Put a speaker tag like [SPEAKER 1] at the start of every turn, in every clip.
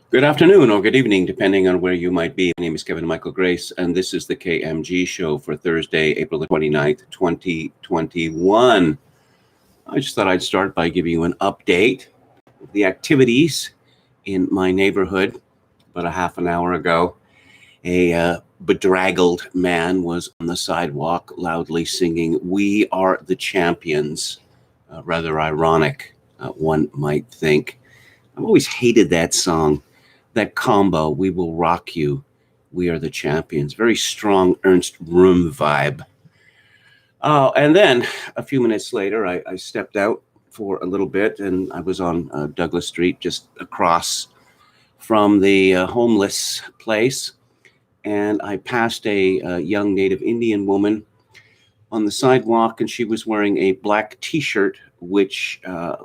[SPEAKER 1] Good afternoon or good evening, depending on where you might be. My name is Kevin Michael Grace, and this is the KMG show for Thursday, April the 29th, 2021. I just thought I'd start by giving you an update of the activities in my neighborhood. About a half an hour ago, a bedraggled man was on the sidewalk loudly singing, "We Are the Champions." Rather ironic, one might think. I've always hated that song. That combo, "We Will Rock You, We Are the Champions." Very strong Ernst Röhm vibe. And then a few minutes later, I stepped out for a little bit, and I was on Douglas Street, just across from the homeless place. And I passed a young Native Indian woman on the sidewalk, and she was wearing a black T-shirt, which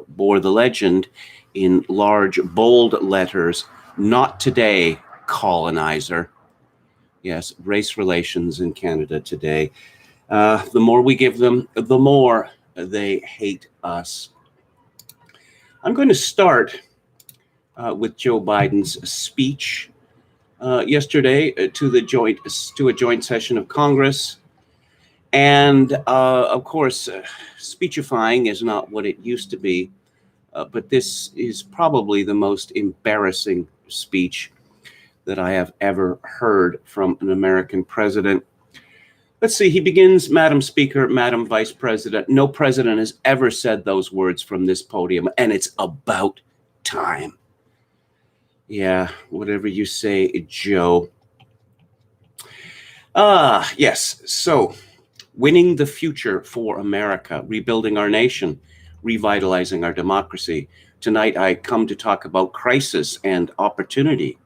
[SPEAKER 1] bore the legend in large, bold letters, "Not today, colonizer." Yes, race relations in Canada today. The more we give them, the more they hate us. I'm going to start with Joe Biden's speech yesterday to a joint session of Congress. And of course, speechifying is not what it used to be. But this is probably the most embarrassing speech that I have ever heard from an American president. Let's see, he begins, "Madam Speaker, Madam Vice President." No president has ever said those words from this podium, and it's about time. Yeah, whatever you say, Joe. Yes, so winning the future for America, rebuilding our nation, revitalizing our democracy. Tonight, I come to talk about crisis and opportunity.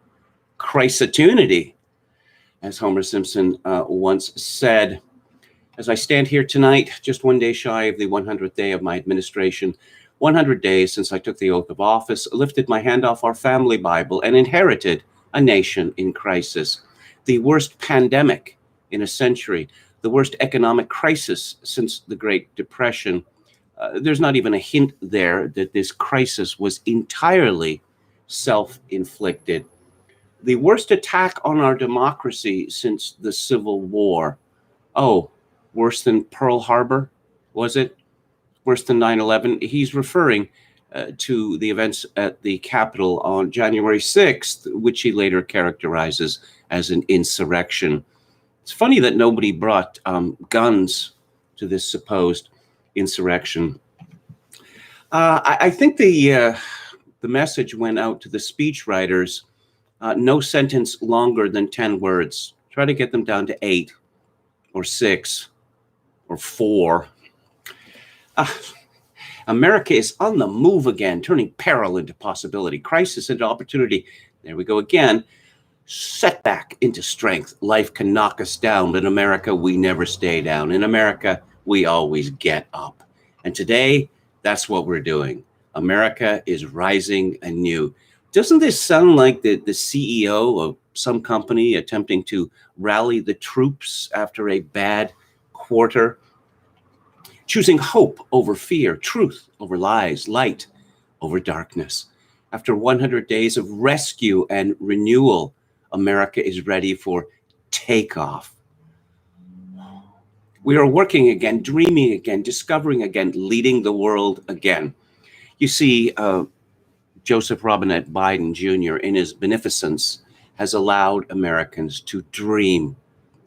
[SPEAKER 1] Crisatunity, as Homer Simpson once said. As I stand here tonight, just one day shy of the 100th day of my administration, 100 days since I took the oath of office, lifted my hand off our family Bible, and inherited a nation in crisis. The worst pandemic in a century, the worst economic crisis since the Great Depression. There's not even a hint there that this crisis was entirely self-inflicted. The worst attack on our democracy since the Civil War. Oh, worse than Pearl Harbor, was it? Worse than 9/11? He's referring to the events at the Capitol on January 6th, which he later characterizes as an insurrection. It's funny that nobody brought guns to this supposed insurrection. I think the message went out to the speechwriters. No sentence longer than 10 words. Try to get them down to 8 or 6 or 4. America is on the move again, turning peril into possibility, crisis into opportunity. There we go again. Setback into strength. Life can knock us down, but in America, we never stay down. In America, we always get up. And today, that's what we're doing. America is rising anew. Doesn't this sound like the CEO of some company attempting to rally the troops after a bad quarter? Choosing hope over fear, truth over lies, light over darkness. After 100 days of rescue and renewal, America is ready for takeoff. We are working again, dreaming again, discovering again, leading the world again. You see, Joseph Robinette Biden Jr., in his beneficence, has allowed Americans to dream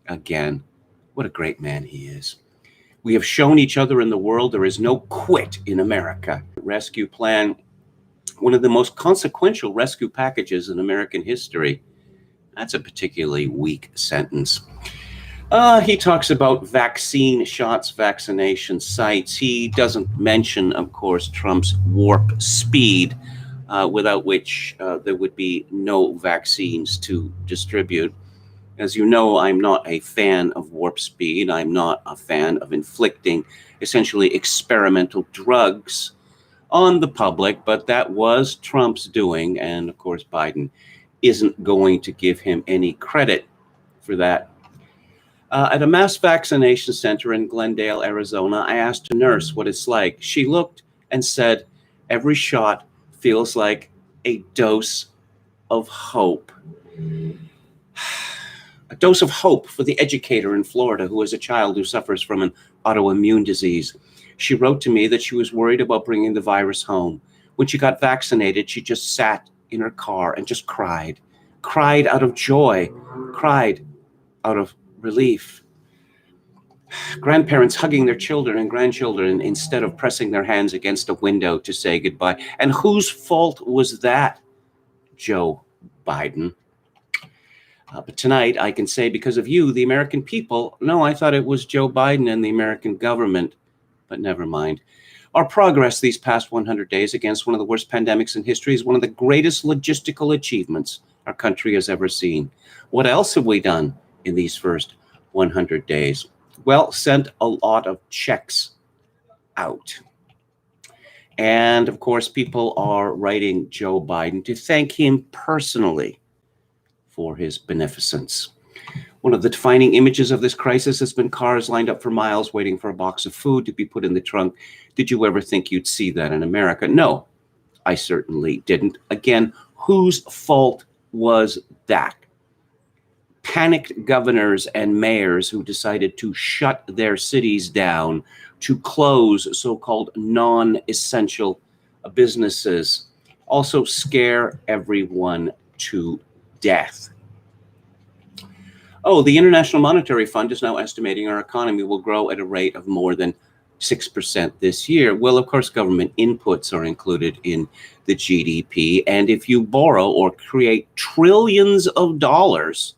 [SPEAKER 1] again. What a great man he is. We have shown each other in the world there is no quit in America. Rescue plan, one of the most consequential rescue packages in American history. That's a particularly weak sentence. He talks about vaccine shots, vaccination sites. He doesn't mention, of course, Trump's warp speed, without which there would be no vaccines to distribute. As you know, I'm not a fan of warp speed. I'm not a fan of inflicting essentially experimental drugs on the public, but that was Trump's doing. And of course, Biden isn't going to give him any credit for that. At a mass vaccination center in Glendale, Arizona, I asked a nurse what it's like. She looked and said, "Every shot feels like a dose of hope. A dose of hope for the educator in Florida who has a child who suffers from an autoimmune disease. She wrote to me that she was worried about bringing the virus home. When she got vaccinated, she just sat in her car and just cried out of joy, cried out of relief. Grandparents hugging their children and grandchildren instead of pressing their hands against a window to say goodbye. And whose fault was that? Joe Biden. But tonight I can say, because of you, the American people, no, I thought it was Joe Biden and the American government, but never mind. Our progress these past 100 days against one of the worst pandemics in history is one of the greatest logistical achievements our country has ever seen. What else have we done in these first 100 days? Well, sent a lot of checks out. And of course, people are writing Joe Biden to thank him personally for his beneficence. One of the defining images of this crisis has been cars lined up for miles waiting for a box of food to be put in the trunk. Did you ever think you'd see that in America? No, I certainly didn't. Again, whose fault was that? Panicked governors and mayors who decided to shut their cities down, to close so-called non-essential businesses, also scare everyone to death. Oh, the International Monetary Fund is now estimating our economy will grow at a rate of more than 6% this year. Well, of course, government inputs are included in the GDP. And if you borrow or create trillions of dollars,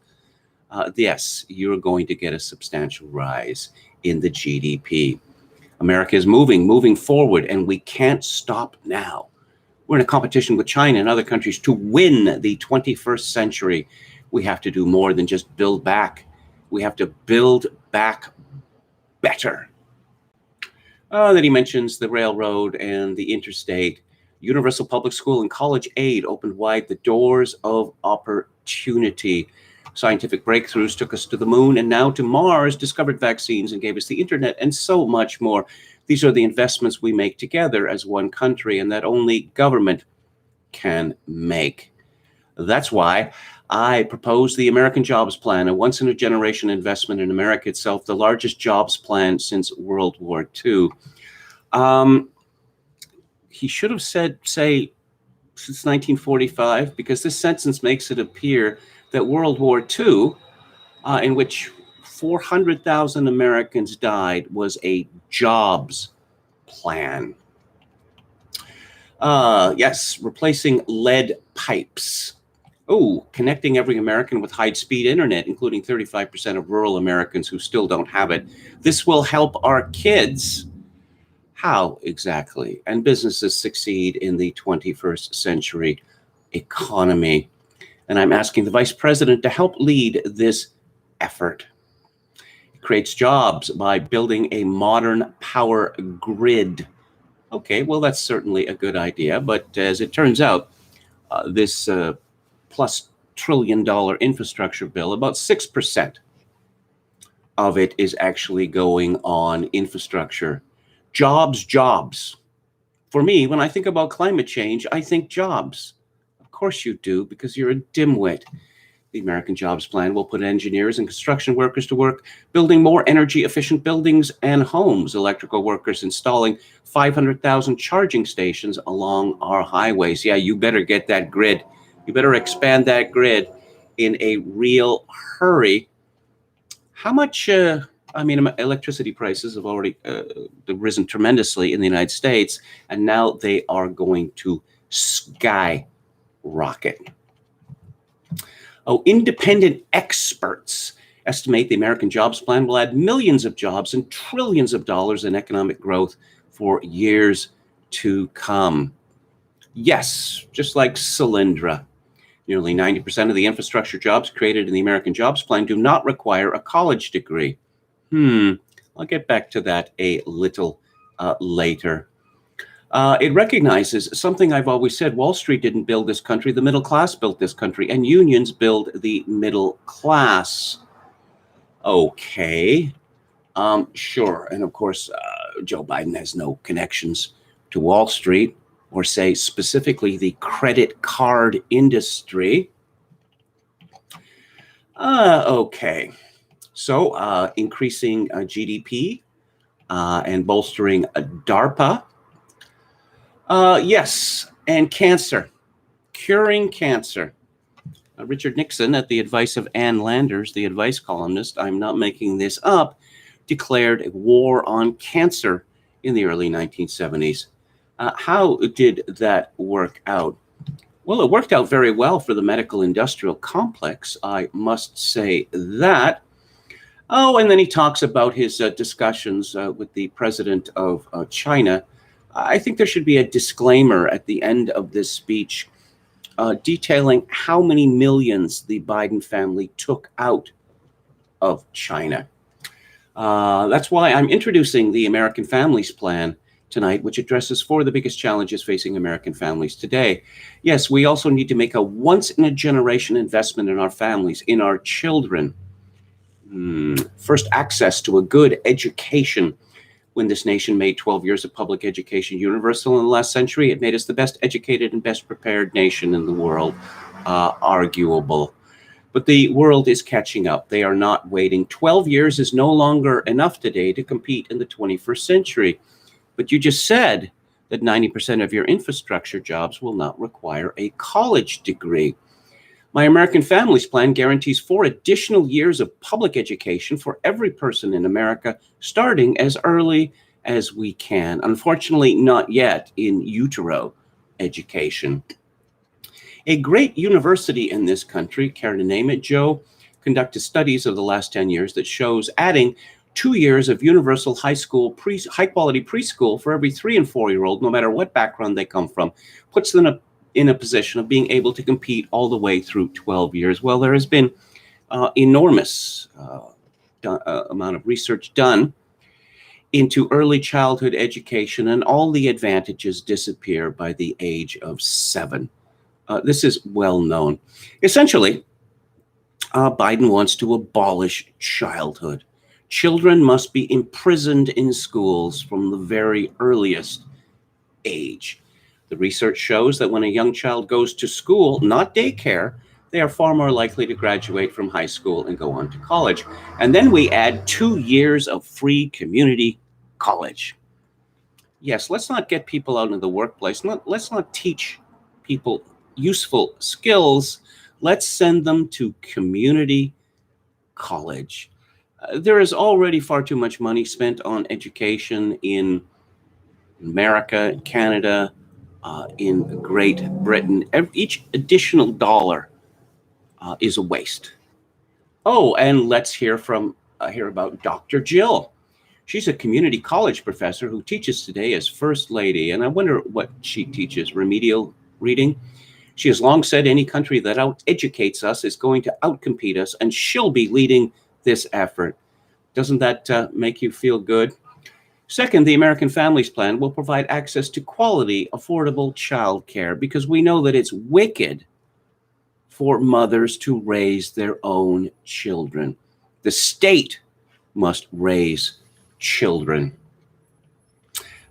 [SPEAKER 1] yes, you're going to get a substantial rise in the GDP. America is moving forward, and we can't stop now. We're in a competition with China and other countries to win the 21st century. We have to do more than just build back. We have to build back better. Then he mentions the railroad and the interstate. Universal public school and college aid opened wide the doors of opportunity. Scientific breakthroughs took us to the moon and now to Mars, discovered vaccines and gave us the internet, and so much more. These are the investments we make together as one country, and that only government can make. That's why I propose the American Jobs Plan, a once-in-a-generation investment in America itself, the largest jobs plan since World War II. He should have said, say, since 1945, because this sentence makes it appear that World War II, in which 400,000 Americans died, was a jobs plan. Yes, replacing lead pipes. Oh, connecting every American with high-speed internet, including 35% of rural Americans who still don't have it. This will help our kids. How exactly? And businesses succeed in the 21st century economy. And I'm asking the Vice President to help lead this effort. It creates jobs by building a modern power grid. Okay, well, that's certainly a good idea. But as it turns out, this plus $1 trillion infrastructure bill, about 6% of it is actually going on infrastructure. Jobs. For me, when I think about climate change, I think jobs. Of course you do, because you're a dimwit. The American Jobs Plan will put engineers and construction workers to work building more energy-efficient buildings and homes, electrical workers installing 500,000 charging stations along our highways. Yeah, you better get that grid. You better expand that grid in a real hurry. How much, electricity prices have already risen tremendously in the United States, and now they are going to skyrocket. Oh, independent experts estimate the American Jobs Plan will add millions of jobs and trillions of dollars in economic growth for years to come. Yes, just like Solyndra. Nearly 90% of the infrastructure jobs created in the American Jobs Plan do not require a college degree. I'll get back to that a little later. It recognizes something I've always said. Wall Street didn't build this country. The middle class built this country, and unions build the middle class. Okay. Sure. And of course, Joe Biden has no connections to Wall Street. or say specifically the credit card industry. Okay, so increasing GDP and bolstering DARPA. Yes, and cancer, curing cancer. Richard Nixon, at the advice of Ann Landers, the advice columnist, I'm not making this up, declared a war on cancer in the early 1970s. How did that work out? Well, it worked out very well for the medical industrial complex, I must say that. Oh, and then he talks about his discussions with the president of China. I think there should be a disclaimer at the end of this speech detailing how many millions the Biden family took out of China. That's why I'm introducing the American Families Plan tonight, which addresses 4 of the biggest challenges facing American families today. Yes, we also need to make a once-in-a-generation investment in our families, in our children. First, access to a good education. When this nation made 12 years of public education universal in the last century, it made us the best educated and best prepared nation in the world. Arguable. But the world is catching up. They are not waiting. 12 years is no longer enough today to compete in the 21st century. But you just said that 90% of your infrastructure jobs will not require a college degree. My American Families Plan guarantees 4 additional years of public education for every person in America, starting as early as we can. Unfortunately, not yet in utero education. A great university in this country, care to name it, Joe, conducted studies of the last 10 years that shows adding 2 years of universal high-quality preschool for every 3 and 4-year-old, no matter what background they come from, puts them in a position of being able to compete all the way through 12 years. Well, there has been enormous amount of research done into early childhood education, and all the advantages disappear by the age of 7. This is well known. Essentially, Biden wants to abolish childhood. Children must be imprisoned in schools from the very earliest age. The research shows that when a young child goes to school, not daycare, they are far more likely to graduate from high school and go on to college. And then we add 2 years of free community college. Yes, let's not get people out into the workplace. Let's not teach people useful skills. Let's send them to community college. There is already far too much money spent on education in America, Canada, in Great Britain. Each additional dollar is a waste. Oh, and let's hear about Dr. Jill. She's a community college professor who teaches today as First Lady, and I wonder what she teaches, remedial reading. She has long said any country that out-educates us is going to outcompete us, and she'll be leading this effort. Doesn't that make you feel good? Second, the American Families Plan will provide access to quality, affordable child care, because we know that it's wicked for mothers to raise their own children. The state must raise children.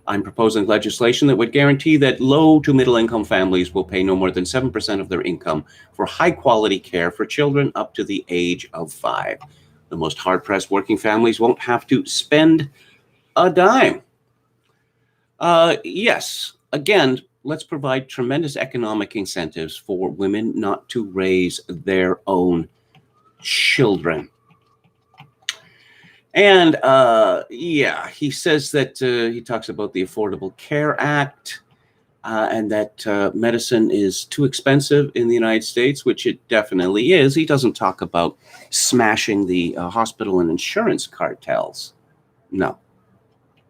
[SPEAKER 1] I'm proposing legislation that would guarantee that low to middle income families will pay no more than 7% of their income for high quality care for children up to the age of 5. The most hard-pressed working families won't have to spend a dime. Yes, again, let's provide tremendous economic incentives for women not to raise their own children. And yeah, he says that he talks about the Affordable Care Act and that medicine is too expensive in the United States, which it definitely is. He doesn't talk about smashing the hospital and insurance cartels. No,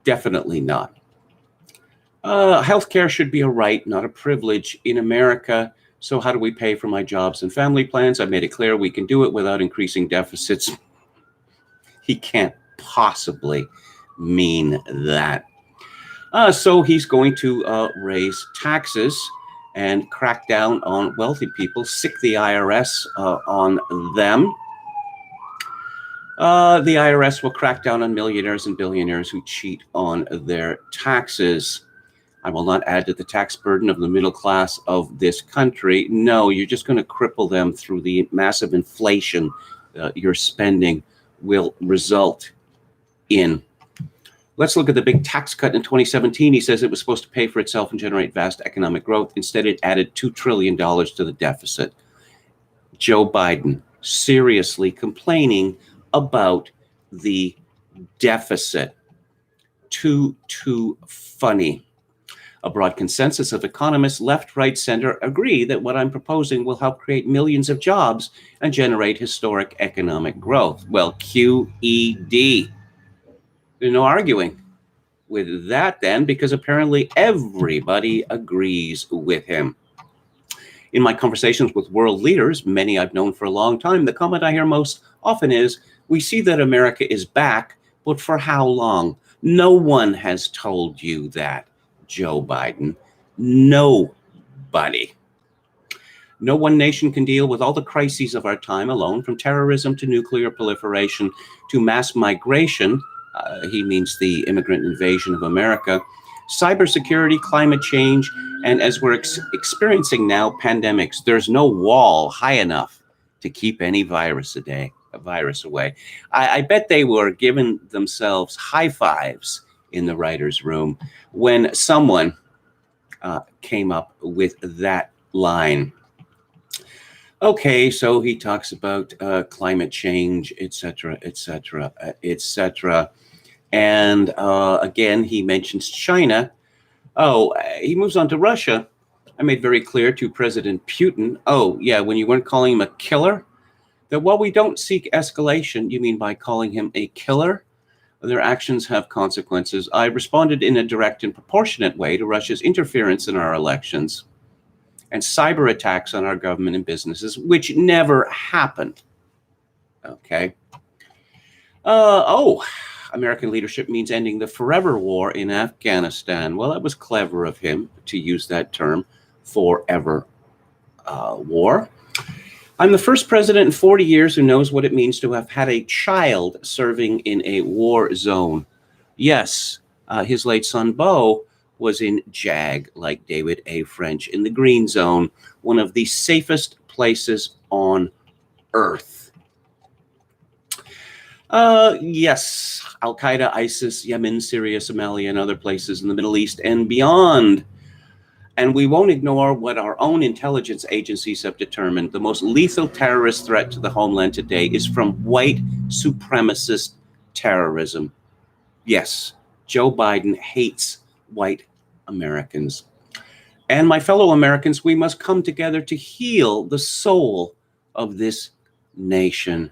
[SPEAKER 1] definitely not. Healthcare should be a right, not a privilege in America. So how do we pay for my jobs and family plans? I made it clear we can do it without increasing deficits. He can't possibly mean that. So he's going to raise taxes and crack down on wealthy people, sick the IRS on them. The IRS will crack down on millionaires and billionaires who cheat on their taxes. I will not add to the tax burden of the middle class of this country. No, you're just going to cripple them through the massive inflation your spending will result in. Let's look at the big tax cut in 2017. He says it was supposed to pay for itself and generate vast economic growth. Instead, it added $2 trillion to the deficit. Joe Biden seriously complaining about the deficit. Too funny. A broad consensus of economists, left, right, center, agree that what I'm proposing will help create millions of jobs and generate historic economic growth. Well, QED. There's no arguing with that then, because apparently everybody agrees with him. In my conversations with world leaders, many I've known for a long time, the comment I hear most often is, we see that America is back, but for how long? No one has told you that, Joe Biden. Nobody. No one nation can deal with all the crises of our time alone, from terrorism to nuclear proliferation to mass migration. He means the immigrant invasion of America, cybersecurity, climate change, and as we're experiencing now, pandemics. There's no wall high enough to keep any virus away. I bet they were giving themselves high fives in the writer's room when someone came up with that line. Okay, so he talks about climate change, etc., etc., etc. And again, he mentions China. Oh, he moves on to Russia. I made very clear to President Putin, oh, yeah, when you weren't calling him a killer, that while we don't seek escalation, you mean by calling him a killer? Their actions have consequences. I responded in a direct and proportionate way to Russia's interference in our elections and cyber attacks on our government and businesses, which never happened. Okay. American leadership means ending the forever war in Afghanistan. Well, that was clever of him to use that term, forever war. I'm the first president in 40 years who knows what it means to have had a child serving in a war zone. Yes, his late son, Beau, was in JAG, like David A. French, in the Green Zone, one of the safest places on Earth. Yes, Al-Qaeda, ISIS, Yemen, Syria, Somalia, and other places in the Middle East and beyond. And we won't ignore what our own intelligence agencies have determined. The most lethal terrorist threat to the homeland today is from white supremacist terrorism. Yes, Joe Biden hates white Americans. And my fellow Americans, we must come together to heal the soul of this nation.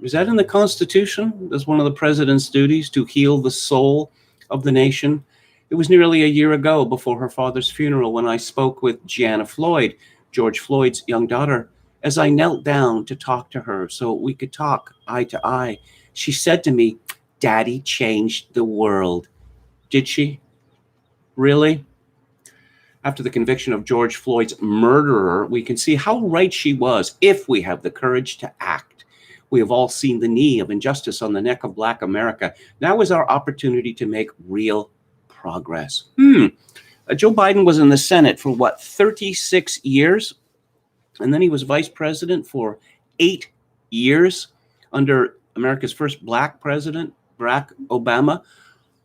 [SPEAKER 1] Is that in the Constitution? That's one of the president's duties, to heal the soul of the nation. It was nearly a year ago, before her father's funeral, when I spoke with Gianna Floyd, George Floyd's young daughter, as I knelt down to talk to her so we could talk eye to eye. She said to me, "Daddy changed the world." Did she? Really? After the conviction of George Floyd's murderer, we can see how right she was if we have the courage to act. We have all seen the knee of injustice on the neck of Black America. Now is our opportunity to make real progress. Joe Biden was in the Senate for 36 years? And then he was vice president for 8 years under America's first Black president, Barack Obama.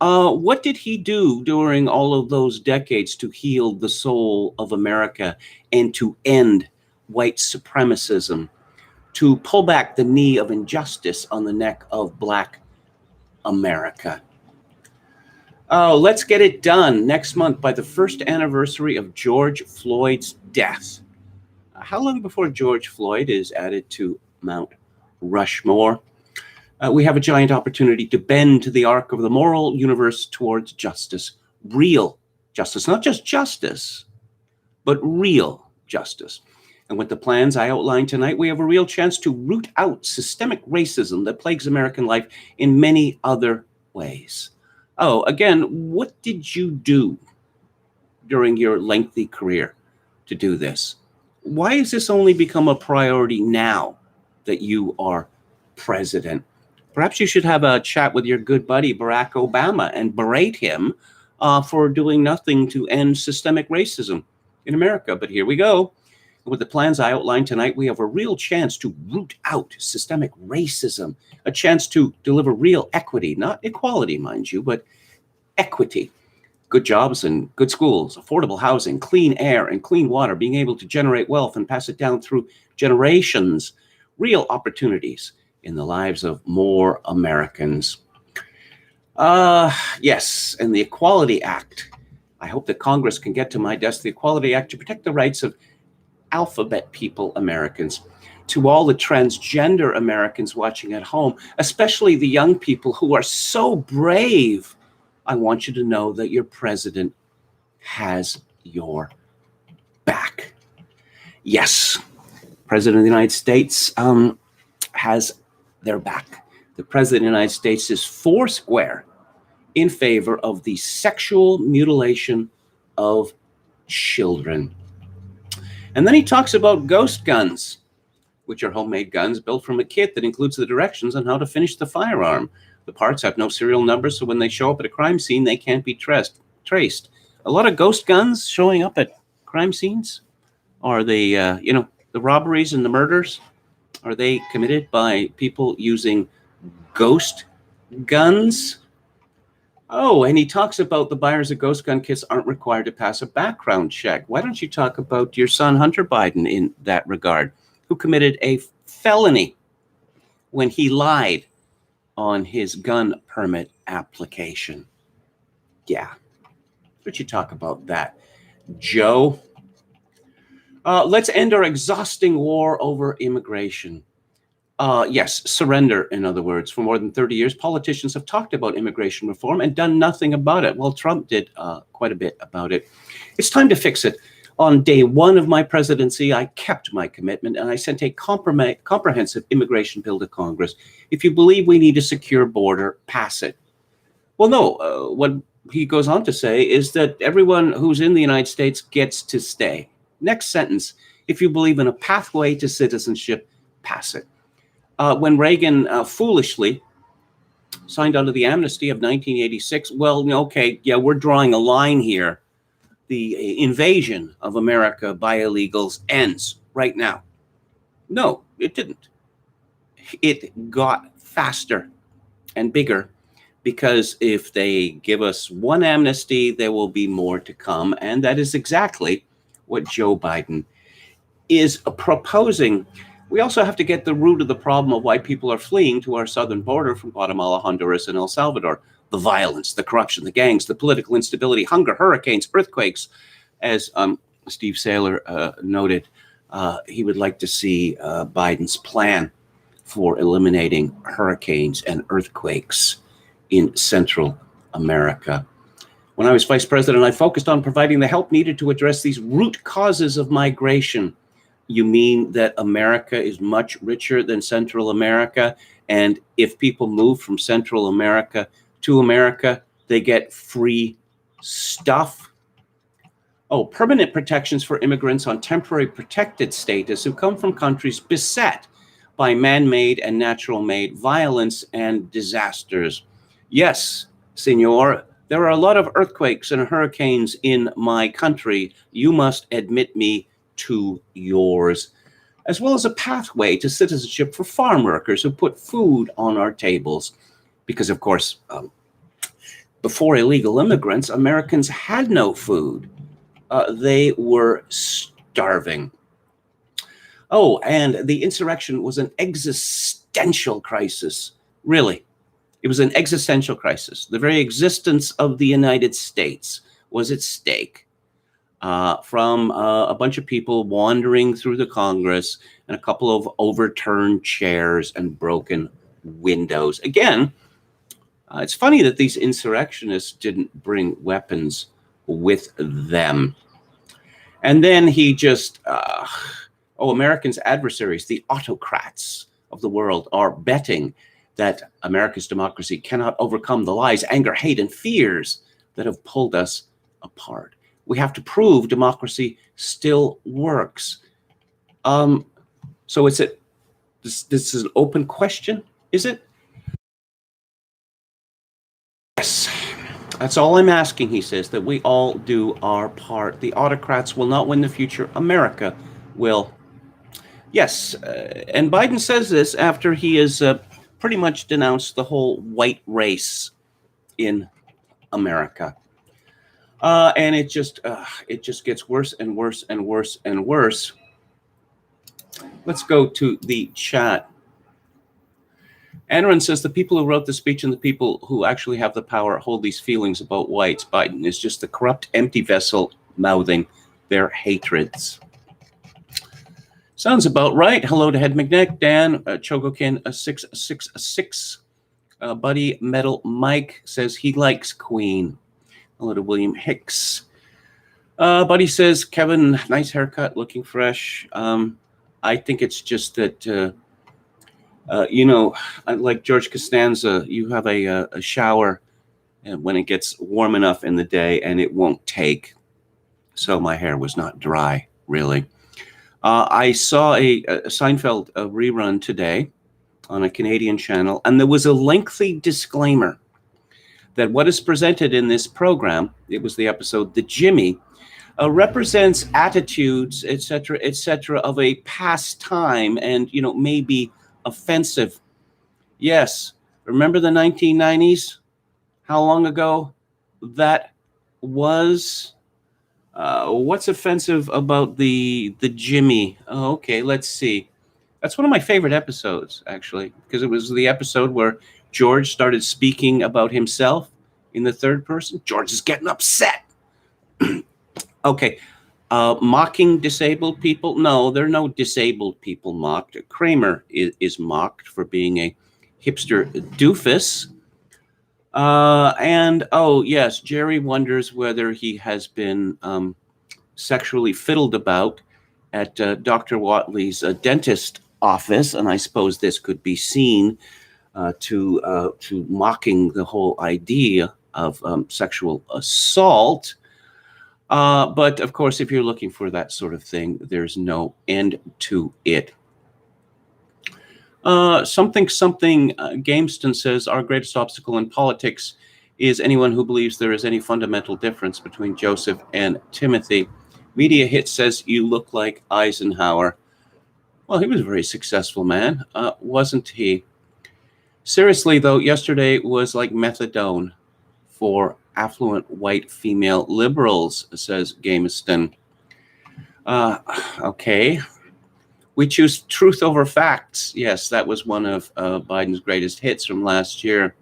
[SPEAKER 1] What did he do during all of those decades to heal the soul of America and to end white supremacism, to pull back the knee of injustice on the neck of Black America? Oh, let's get it done next month by the first anniversary of George Floyd's death. How long before George Floyd is added to Mount Rushmore? We have a giant opportunity to bend to the arc of the moral universe towards justice. Real justice, not just justice, but real justice. And with the plans I outlined tonight, we have a real chance to root out systemic racism that plagues American life in many other ways. Oh, again, what did you do during your lengthy career to do this? Why has this only become a priority now that you are president? Perhaps you should have a chat with your good buddy, Barack Obama, and berate him for doing nothing to end systemic racism in America. But here we go. With the plans I outlined tonight, we have a real chance to root out systemic racism, a chance to deliver real equity, not equality, mind you, but equity. Good jobs and good schools, affordable housing, clean air and clean water, being able to generate wealth and pass it down through generations, real opportunities in the lives of more Americans. Yes, and the Equality Act. I hope that Congress can get to my desk, the Equality Act, to protect the rights of alphabet people Americans. To all the transgender Americans watching at home, especially the young people who are so brave, I want you to know that your president has your back. Yes, President of the United States has their back. The President of the United States is foursquare in favor of the sexual mutilation of children. And then he talks about ghost guns, which are homemade guns built from a kit that includes the directions on how to finish the firearm. The parts have no serial numbers, so when they show up at a crime scene, they can't be traced. A lot of ghost guns showing up at crime scenes. Are they, the robberies and the murders, are they committed by people using ghost guns? Oh, and he talks about the buyers of ghost gun kits aren't required to pass a background check. Why don't you talk about your son, Hunter Biden, in that regard, who committed a felony when he lied on his gun permit application? Yeah. Why don't you talk about that, Joe? Let's end our exhausting war over immigration. Yes, surrender, in other words. For more than 30 years, politicians have talked about immigration reform and done nothing about it. Well, Trump did quite a bit about it. It's time to fix it. On day one of my presidency, I kept my commitment and I sent a comprehensive immigration bill to Congress. If you believe we need a secure border, pass it. Well, no, what he goes on to say is that everyone who's in the United States gets to stay. Next sentence, if you believe in a pathway to citizenship, pass it. When Reagan foolishly signed onto the amnesty of 1986, well, okay, yeah, we're drawing a line here. The invasion of America by illegals ends right now. No, it didn't. It got faster and bigger, because if they give us one amnesty, there will be more to come. And that is exactly what Joe Biden is proposing. We also have to get the root of the problem of why people are fleeing to our southern border from Guatemala, Honduras, and El Salvador. The violence, the corruption, the gangs, the political instability, hunger, hurricanes, earthquakes. As Steve Saylor noted, he would like to see Biden's plan for eliminating hurricanes and earthquakes in Central America. When I was vice president, I focused on providing the help needed to address these root causes of migration. You mean that America is much richer than Central America, and if people move from Central America to America, they get free stuff? Oh, permanent protections for immigrants on temporary protected status who come from countries beset by man-made and natural-made violence and disasters. Yes, senor, there are a lot of earthquakes and hurricanes in my country. You must admit me to yours, as well as a pathway to citizenship for farm workers who put food on our tables. Because, of course, before illegal immigrants, Americans had no food. They were starving. Oh, and the insurrection was an existential crisis. Really, it was an existential crisis. The very existence of the United States was at stake. From a bunch of people wandering through the Congress and a couple of overturned chairs and broken windows. Again, it's funny that these insurrectionists didn't bring weapons with them. And then he just, Americans' adversaries, the autocrats of the world, are betting that America's democracy cannot overcome the lies, anger, hate, and fears that have pulled us apart. We have to prove democracy still works. So this is an open question, is it? Yes. That's all I'm asking, he says, that we all do our part. The autocrats will not win the future. America will. Yes, and Biden says this after he has pretty much denounced the whole white race in America. And it just gets worse and worse and worse and worse. Let's go to the chat. Anron says the people who wrote the speech and the people who actually have the power hold these feelings about whites. Biden is just the corrupt, empty vessel mouthing their hatreds. Sounds about right. Hello to Head McNeck, Dan, Chogokin 666. Buddy Metal Mike says he likes Queen. Hello to William Hicks. Buddy says, Kevin, nice haircut, looking fresh. I think it's just that, like George Costanza, you have a shower when it gets warm enough in the day and it won't take. So my hair was not dry, really. I saw a Seinfeld rerun today on a Canadian channel, and there was a lengthy disclaimer that what is presented in this program, it was the episode, The Jimmy, represents attitudes, etc., of a past time and, maybe offensive. Yes, remember the 1990s? How long ago that was? What's offensive about the Jimmy? Oh, okay, let's see. That's one of my favorite episodes, actually, because it was the episode where George started speaking about himself in the third person. George is getting upset. Okay, mocking disabled people? No, there are no disabled people mocked. Kramer is mocked for being a hipster doofus. And yes, Jerry wonders whether he has been sexually fiddled about at Dr. Watley's dentist office, and I suppose this could be seen to mocking the whole idea of sexual assault. But of course, if you're looking for that sort of thing, there's no end to it. Something Gameston says, our greatest obstacle in politics is anyone who believes there is any fundamental difference between Joseph and Timothy. Media Hit says, you look like Eisenhower. Well, he was a very successful man, wasn't he? Seriously, though, yesterday was like methadone for affluent white female liberals, says Gameston. Okay. We choose truth over facts. Yes, that was one of Biden's greatest hits from last year.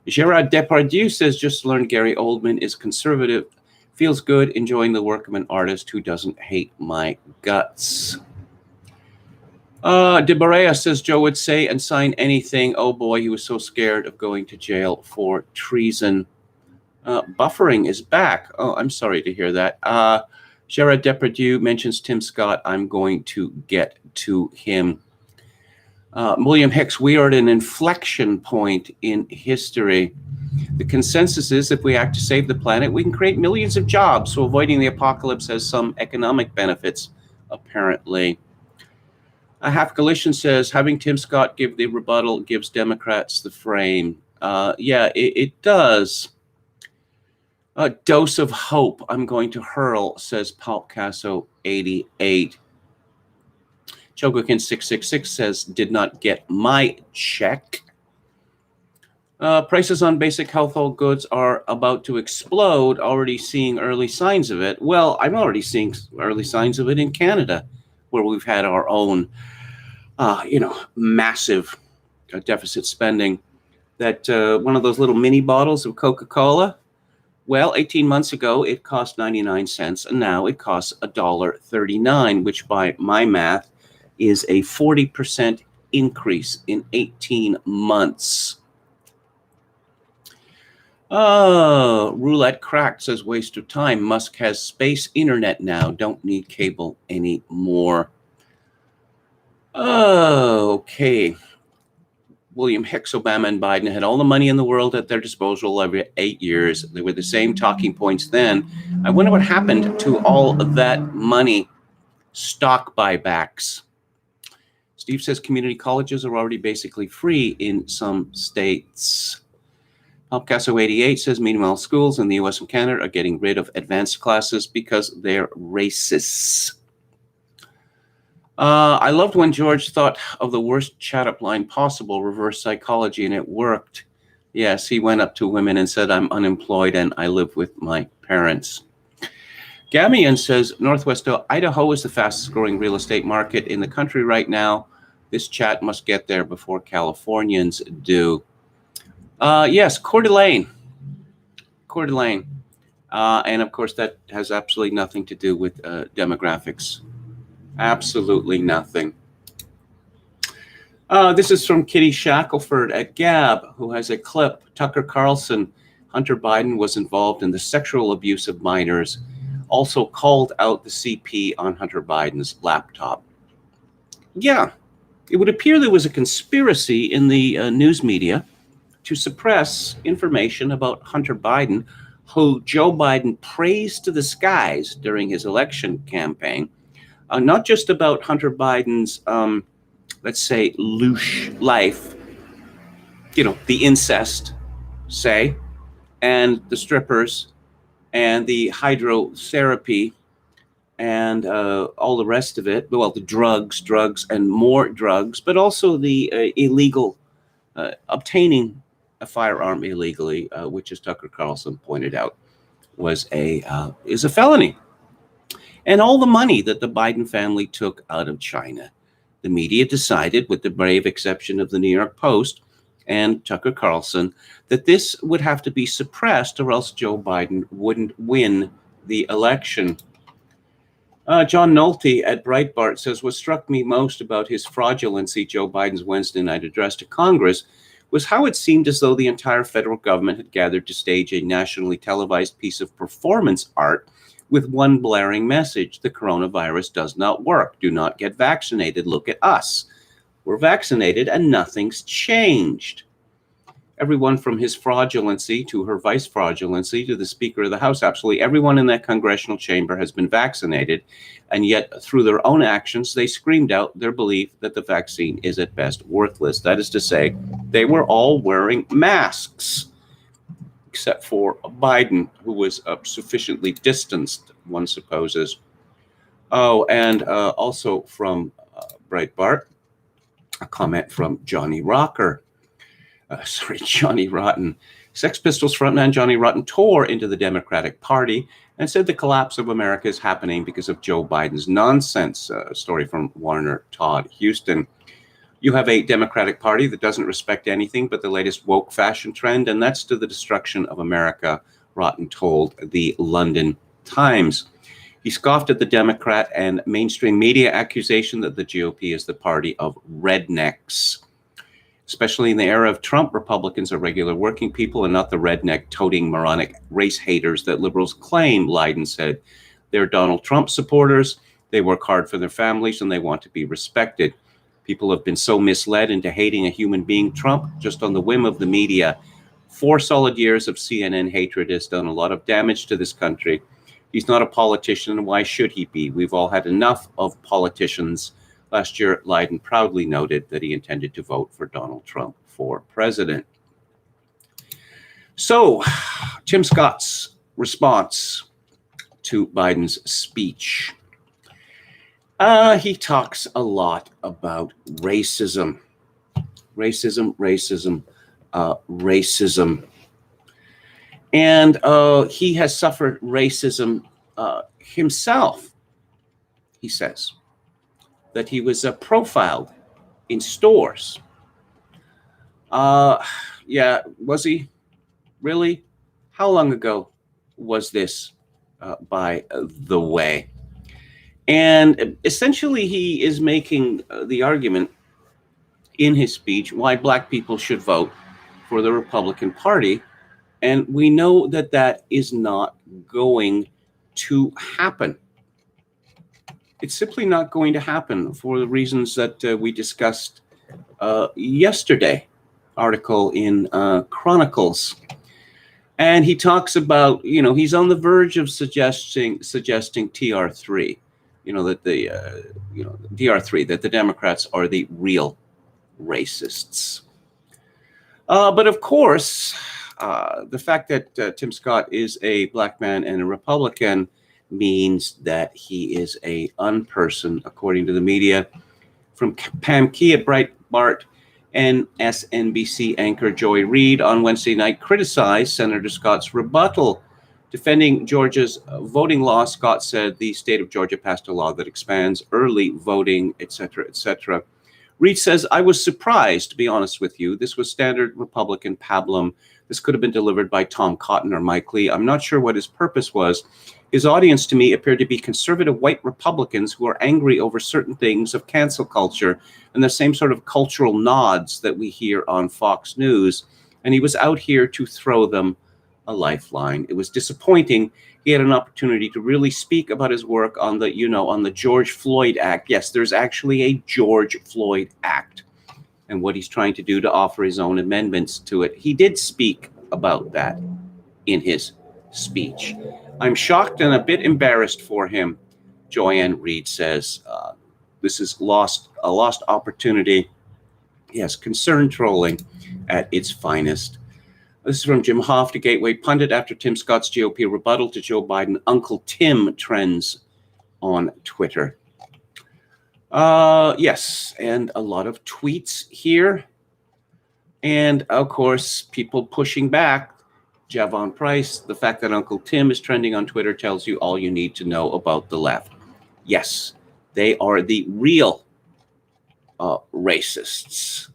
[SPEAKER 1] Gerard Depardieu says, just learned Gary Oldman is conservative, feels good, enjoying the work of an artist who doesn't hate my guts. De Barea says, Joe would say and sign anything. Oh boy, he was so scared of going to jail for treason. Buffering is back. Oh, I'm sorry to hear that. Gerard Depardieu mentions Tim Scott. I'm going to get to him. William Hicks, we are at an inflection point in history. The consensus is if we act to save the planet, we can create millions of jobs. So avoiding the apocalypse has some economic benefits, apparently. Half Galician says, having Tim Scott give the rebuttal gives Democrats the frame. Yeah, it does. A dose of hope I'm going to hurl, says Paul Casso 88. Chogokin 666 says, did not get my check. Prices on basic household goods are about to explode, already seeing early signs of it. Well, I'm already seeing early signs of it in Canada, where we've had our own, massive deficit spending. That one of those little mini bottles of Coca-Cola, well, 18 months ago, it cost 99 cents, and now it costs $1.39, which by my math is a 40% increase in 18 months. Roulette Cracked says, waste of time. Musk has space internet now. Don't need cable anymore. Okay. William Hicks, Obama, and Biden had all the money in the world at their disposal every 8 years. They were the same talking points then. I wonder what happened to all of that money. Stock buybacks. Steve says community colleges are already basically free in some states. Popcasso88 says, meanwhile, schools in the US and Canada are getting rid of advanced classes because they're racists. I loved when George thought of the worst chat-up line possible, reverse psychology, and it worked. Yes, he went up to women and said, I'm unemployed and I live with my parents. Gamian says, Northwest Idaho is the fastest growing real estate market in the country right now. This chat must get there before Californians do. Yes, Coeur d'Alene. Coeur d'Alene. And of course, that has absolutely nothing to do with demographics. Absolutely nothing. This is from Kitty Shackelford at Gab, who has a clip. Tucker Carlson, Hunter Biden was involved in the sexual abuse of minors, also called out the CP on Hunter Biden's laptop. Yeah, it would appear there was a conspiracy in the news media to suppress information about Hunter Biden, who Joe Biden praised to the skies during his election campaign, not just about Hunter Biden's, let's say, louche life, the incest, say, and the strippers, and the hydrotherapy, and all the rest of it. Well, the drugs, and more drugs, but also the illegal obtaining a firearm illegally, which, as Tucker Carlson pointed out, is a felony. And all the money that the Biden family took out of China. The media decided, with the brave exception of the New York Post and Tucker Carlson, that this would have to be suppressed or else Joe Biden wouldn't win the election. John Nolte at Breitbart says, what struck me most about his fraudulency, Joe Biden's Wednesday night address to Congress, was how it seemed as though the entire federal government had gathered to stage a nationally televised piece of performance art with one blaring message: the coronavirus does not work. Do not get vaccinated. Look at us. We're vaccinated and nothing's changed. Everyone from his fraudulency to her vice fraudulency to the Speaker of the House, absolutely everyone in that congressional chamber has been vaccinated, and yet through their own actions, they screamed out their belief that the vaccine is at best worthless. That is to say, they were all wearing masks, except for Biden, who was sufficiently distanced, one supposes. Oh, and also from Breitbart, a comment from Johnny Rotten. Sex Pistols frontman Johnny Rotten tore into the Democratic Party and said the collapse of America is happening because of Joe Biden's nonsense. Story from Warner Todd Houston. You have a Democratic Party that doesn't respect anything but the latest woke fashion trend, and that's to the destruction of America, Rotten told the London Times. He scoffed at the Democrat and mainstream media accusation that the GOP is the party of rednecks. Especially in the era of Trump, Republicans are regular working people and not the redneck-toting moronic race haters that liberals claim, Leiden said. They're Donald Trump supporters, they work hard for their families, and they want to be respected. People have been so misled into hating a human being, Trump, just on the whim of the media. 4 solid years of CNN hatred has done a lot of damage to this country. He's not a politician, and why should he be? We've all had enough of politicians. Last year, Leiden proudly noted that he intended to vote for Donald Trump for president. So, Tim Scott's response to Biden's speech. He talks a lot about racism. Racism. And he has suffered racism himself, he says. That he was profiled in stores. Yeah, was he? Really? How long ago was this, by the way? And essentially, he is making the argument in his speech why Black people should vote for the Republican Party. And we know that that is not going to happen. It's simply not going to happen for the reasons that we discussed yesterday, article in Chronicles. And he talks about, he's on the verge of suggesting TR3, that the DR3, that the Democrats are the real racists. But of course, The fact that Tim Scott is a black man and a Republican means that he is a unperson, according to the media. From Pam Key at Breitbart, and SNBC anchor Joy Reid on Wednesday night criticized Senator Scott's rebuttal. Defending Georgia's voting law, Scott said the state of Georgia passed a law that expands early voting, etc., etc. Reid says, I was surprised, to be honest with you. This was standard Republican pablum. This could have been delivered by Tom Cotton or Mike Lee. I'm not sure what his purpose was. His audience to me appeared to be conservative white Republicans who are angry over certain things of cancel culture and the same sort of cultural nods that we hear on Fox News. And he was out here to throw them a lifeline. It was disappointing. He had an opportunity to really speak about his work on the, on the George Floyd Act. Yes, there's actually a George Floyd Act and what he's trying to do to offer his own amendments to it. He did speak about that in his speech. I'm shocked and a bit embarrassed for him, Joanne Reid says. This is a lost opportunity. Yes, concern trolling at its finest. This is from Jim Hoff, the Gateway Pundit, after Tim Scott's GOP rebuttal to Joe Biden. Uncle Tim trends on Twitter. Yes, and a lot of tweets here. And, of course, people pushing back. Javon Price, the fact that Uncle Tim is trending on Twitter tells you all you need to know about the left. Yes, they are the real racists.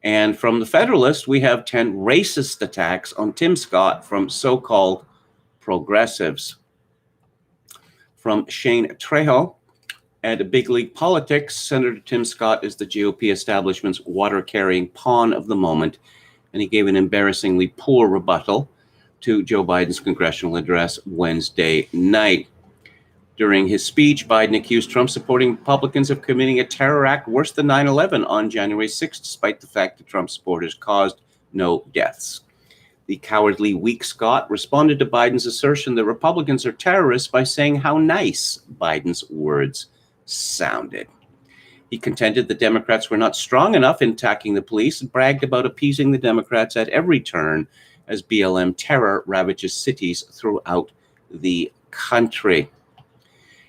[SPEAKER 1] And from the Federalist, we have 10 racist attacks on Tim Scott from so-called progressives. From Shane Trejo at Big League Politics, Senator Tim Scott is the GOP establishment's water-carrying pawn of the moment, and he gave an embarrassingly poor rebuttal to Joe Biden's congressional address Wednesday night. During his speech, Biden accused Trump-supporting Republicans of committing a terror act worse than 9/11 on January 6th, despite the fact that Trump supporters caused no deaths. The cowardly weak Scott responded to Biden's assertion that Republicans are terrorists by saying how nice Biden's words sounded. He contended the Democrats were not strong enough in attacking the police and bragged about appeasing the Democrats at every turn as BLM terror ravages cities throughout the country.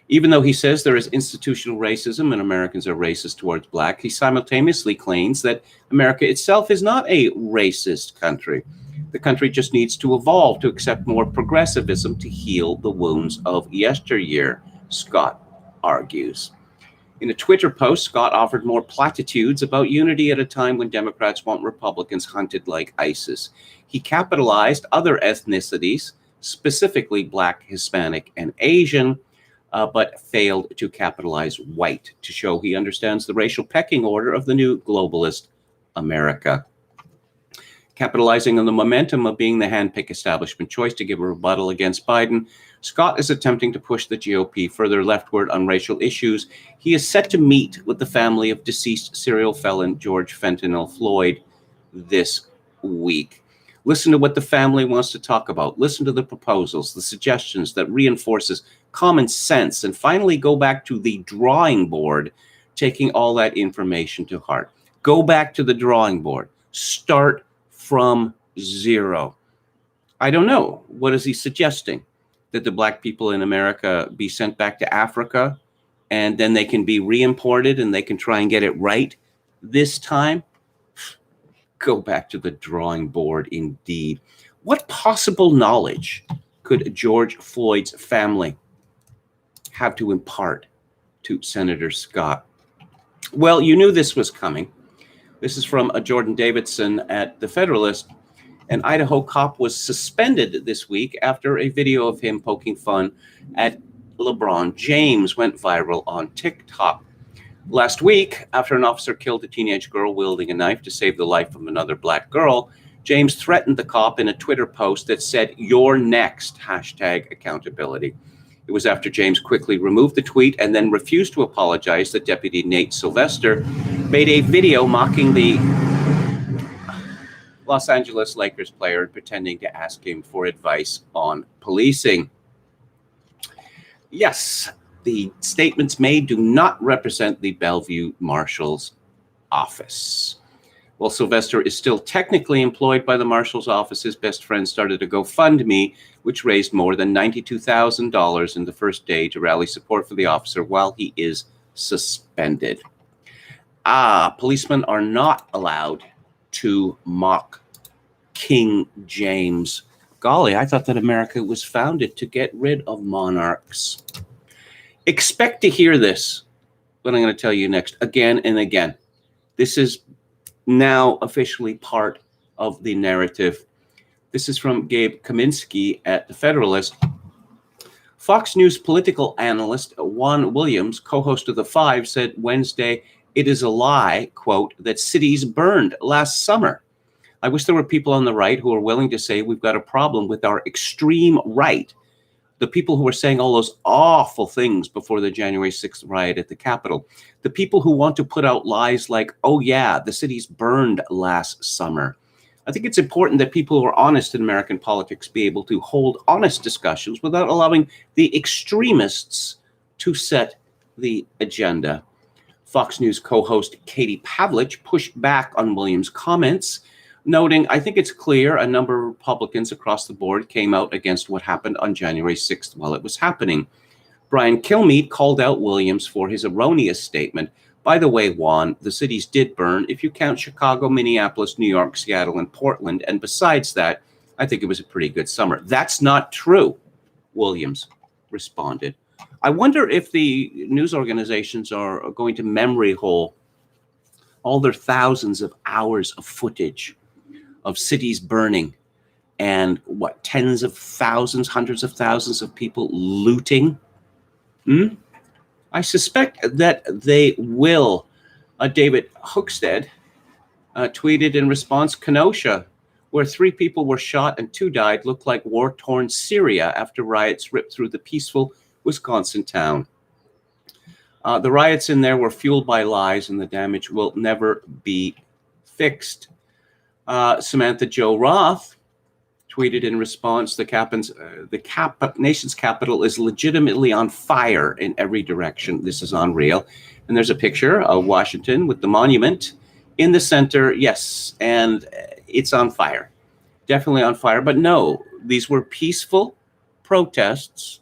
[SPEAKER 1] Even though he says there is institutional racism and Americans are racist towards black, he simultaneously claims that America itself is not a racist country. The country just needs to evolve to accept more progressivism to heal the wounds of yesteryear, Scott argues. In a Twitter post, Scott offered more platitudes about unity at a time when Democrats want Republicans hunted like ISIS. He capitalized other ethnicities, specifically Black, Hispanic, and Asian, but failed to capitalize white to show he understands the racial pecking order of the new globalist America. Capitalizing on the momentum of being the handpicked establishment choice to give a rebuttal against Biden, Scott is attempting to push the GOP further leftward on racial issues. He is set to meet with the family of deceased serial felon George Fentanyl Floyd this week. Listen to what the family wants to talk about. Listen to the proposals, the suggestions that reinforces common sense, and finally go back to the drawing board, taking all that information to heart. Go back to the drawing board. Start from zero. I don't know. What is he suggesting? That the black people in America be sent back to Africa and then they can be re-imported and they can try and get it right this time? Go back to the drawing board indeed. What possible knowledge could George Floyd's family have to impart to Senator Scott? Well, you knew this was coming. This is from Jordan Davidson at The Federalist. An Idaho cop was suspended this week after a video of him poking fun at LeBron James went viral on TikTok. Last week, after an officer killed a teenage girl wielding a knife to save the life of another black girl, James threatened the cop in a Twitter post that said, "You're next," #accountability. It was after James quickly removed the tweet and then refused to apologize that Deputy Nate Sylvester made a video mocking the Los Angeles Lakers player pretending to ask him for advice on policing. Yes, the statements made do not represent the Bellevue Marshal's office. While Sylvester is still technically employed by the Marshal's office, his best friend started a GoFundMe, which raised more than $92,000 in the first day to rally support for the officer while he is suspended. Policemen are not allowed to mock King James. Golly, I thought that America was founded to get rid of monarchs. Expect to hear this, what I'm going to tell you next, again and again. This is now officially part of the narrative. This is from Gabe Kaminsky at The Federalist. Fox News political analyst Juan Williams, co-host of The Five, said Wednesday, "It is a lie," quote, "that cities burned last summer. I wish there were people on the right who are willing to say we've got a problem with our extreme right. The people who were saying all those awful things before the January 6th riot at the Capitol. The people who want to put out lies like, oh yeah, the cities burned last summer. I think it's important that people who are honest in American politics be able to hold honest discussions without allowing the extremists to set the agenda." Fox News co-host Katie Pavlich pushed back on Williams' comments, noting, "I think it's clear a number of Republicans across the board came out against what happened on January 6th while it was happening." Brian Kilmeade called out Williams for his erroneous statement. "By the way, Juan, the cities did burn if you count Chicago, Minneapolis, New York, Seattle, and Portland. And besides that, I think it was a pretty good summer." "That's not true," Williams responded. I wonder if the news organizations are going to memory hole all their thousands of hours of footage of cities burning and tens of thousands, hundreds of thousands of people looting. I suspect that they will. David Hookstead tweeted in response, "Kenosha, where 3 people were shot and 2 died, looked like war-torn Syria after riots ripped through the peaceful Wisconsin town. The riots in there were fueled by lies, and the damage will never be fixed." Samantha Jo Roth tweeted in response, the nation's capital is legitimately on fire in every direction. This is unreal. And there's a picture of Washington with the monument in the center. Yes, and it's on fire. Definitely on fire. But no, these were peaceful protests,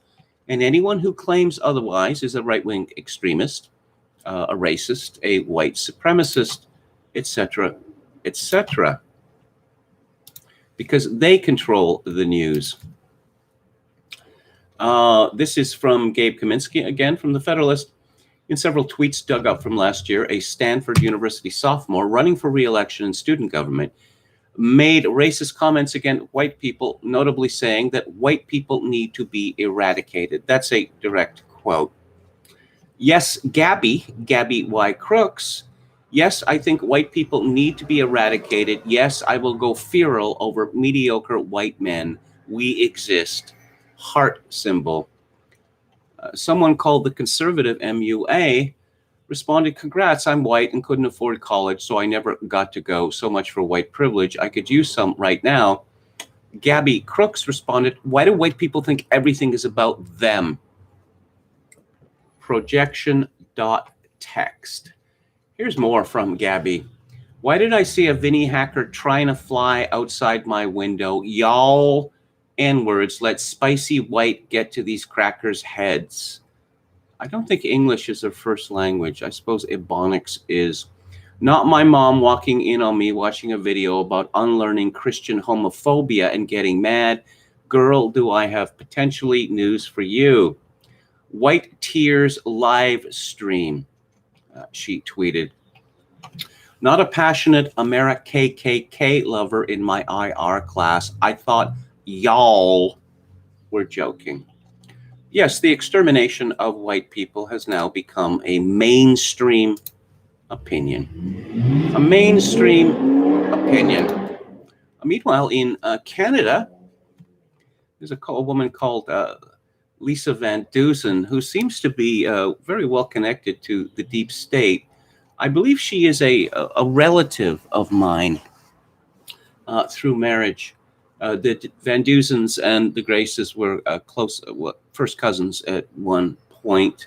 [SPEAKER 1] and anyone who claims otherwise is a right-wing extremist, a racist, a white supremacist, etc., etc., because they control the news. This is from Gabe Kaminsky, again from The Federalist. In several tweets dug up from last year, a Stanford University sophomore running for re-election in student government made racist comments against white people, notably saying that white people need to be eradicated. That's a direct quote. Yes, Gabby Y. Crooks. Yes, I think white people need to be eradicated. Yes, I will go feral over mediocre white men. We exist. Heart symbol. Someone called the conservative MUA responded, "Congrats, I'm white and couldn't afford college, so I never got to go. So much for white privilege. I could use some right now." Gabby Crooks responded, "Why do white people think everything is about them?" Projection.text. Here's more from Gabby. "Why did I see a Vinnie hacker trying to fly outside my window? Y'all N-words, let spicy white get to these crackers' heads." I don't think English is their first language. I suppose Ebonics is. "Not my mom walking in on me watching a video about unlearning Christian homophobia and getting mad. Girl, do I have potentially news for you." White Tears live stream, she tweeted. "Not a passionate America KKK lover in my IR class. I thought y'all were joking." Yes, the extermination of white people has now become a mainstream opinion. A mainstream opinion. Meanwhile, in Canada, there's a woman called Lisa Van Dusen, who seems to be very well connected to the deep state. I believe she is a relative of mine through marriage. The Van Dusens and the Graces were close, first cousins at one point.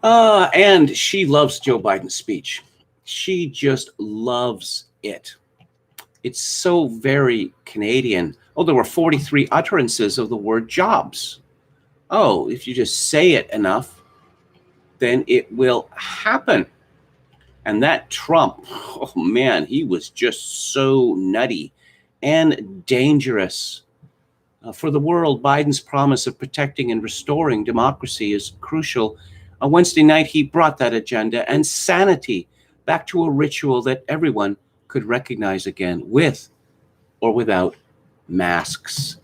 [SPEAKER 1] And she loves Joe Biden's speech. she just loves it. It's so very Canadian. Oh, there were 43 utterances of the word jobs. Oh, if you just say it enough, then it will happen. And that Trump, oh man, he was just so nutty and dangerous. For the world, Biden's promise of protecting and restoring democracy is crucial. On Wednesday night, he brought that agenda and sanity back to a ritual that everyone could recognize again, with or without masks.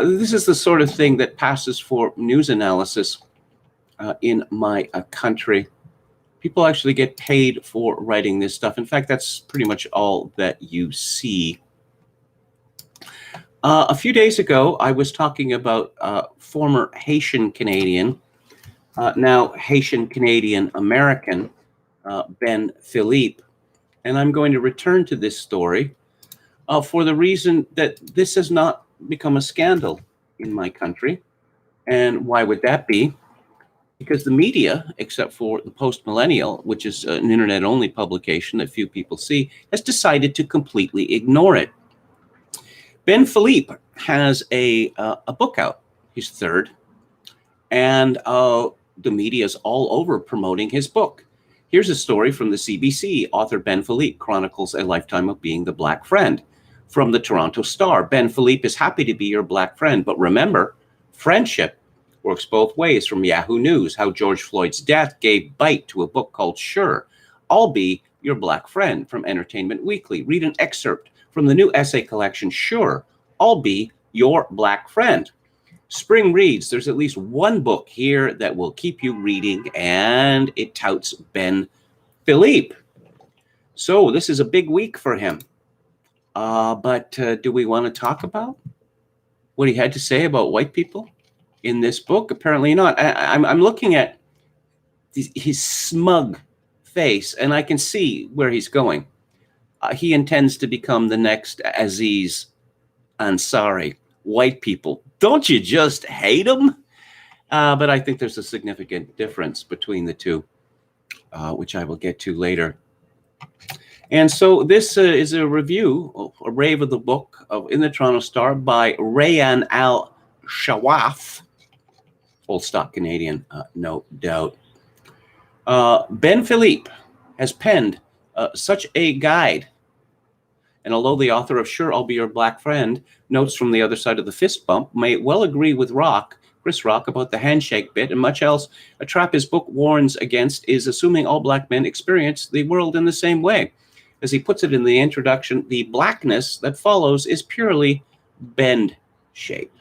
[SPEAKER 1] This is the sort of thing that passes for news analysis in my country. People actually get paid for writing this stuff. In fact, that's pretty much all that you see. A few days ago, I was talking about former Haitian Canadian, now Haitian Canadian American, Ben Philippe. And I'm going to return to this story for the reason that this has not become a scandal in my country. And why would that be? Because the media, except for the Post Millennial, which is an internet-only publication that few people see, has decided to completely ignore it. Ben Philippe has a book out, his third, and the media is all over promoting his book. Here's a story from the CBC. Author Ben Philippe chronicles a lifetime of being the Black friend. From the Toronto Star, Ben Philippe is happy to be your Black friend, but remember, friendship works both ways. From Yahoo News, how George Floyd's death gave bite to a book called Sure, I'll Be Your Black Friend. From Entertainment Weekly, read an excerpt from the new essay collection, Sure, I'll Be Your Black Friend. Spring reads, there's at least one book here that will keep you reading, and it touts Ben Philippe. So this is a big week for him. But do we want to talk about what he had to say about white people in this book? Apparently not. I'm looking at his smug face, and I can see where he's going. He intends to become the next Aziz Ansari. White people, don't you just hate them? But I think there's a significant difference between the two, which I will get to later. And so this is a review, a rave of the book in the Toronto Star by Rayan Al-Shawaf, old stock Canadian, no doubt. Ben Philippe has penned such a guide. And although the author of Sure, I'll Be Your Black Friend notes from the other side of the fist bump may well agree with Chris Rock, about the handshake bit and much else, a trap his book warns against is assuming all Black men experience the world in the same way. As he puts it in the introduction, the blackness that follows is purely bend shape.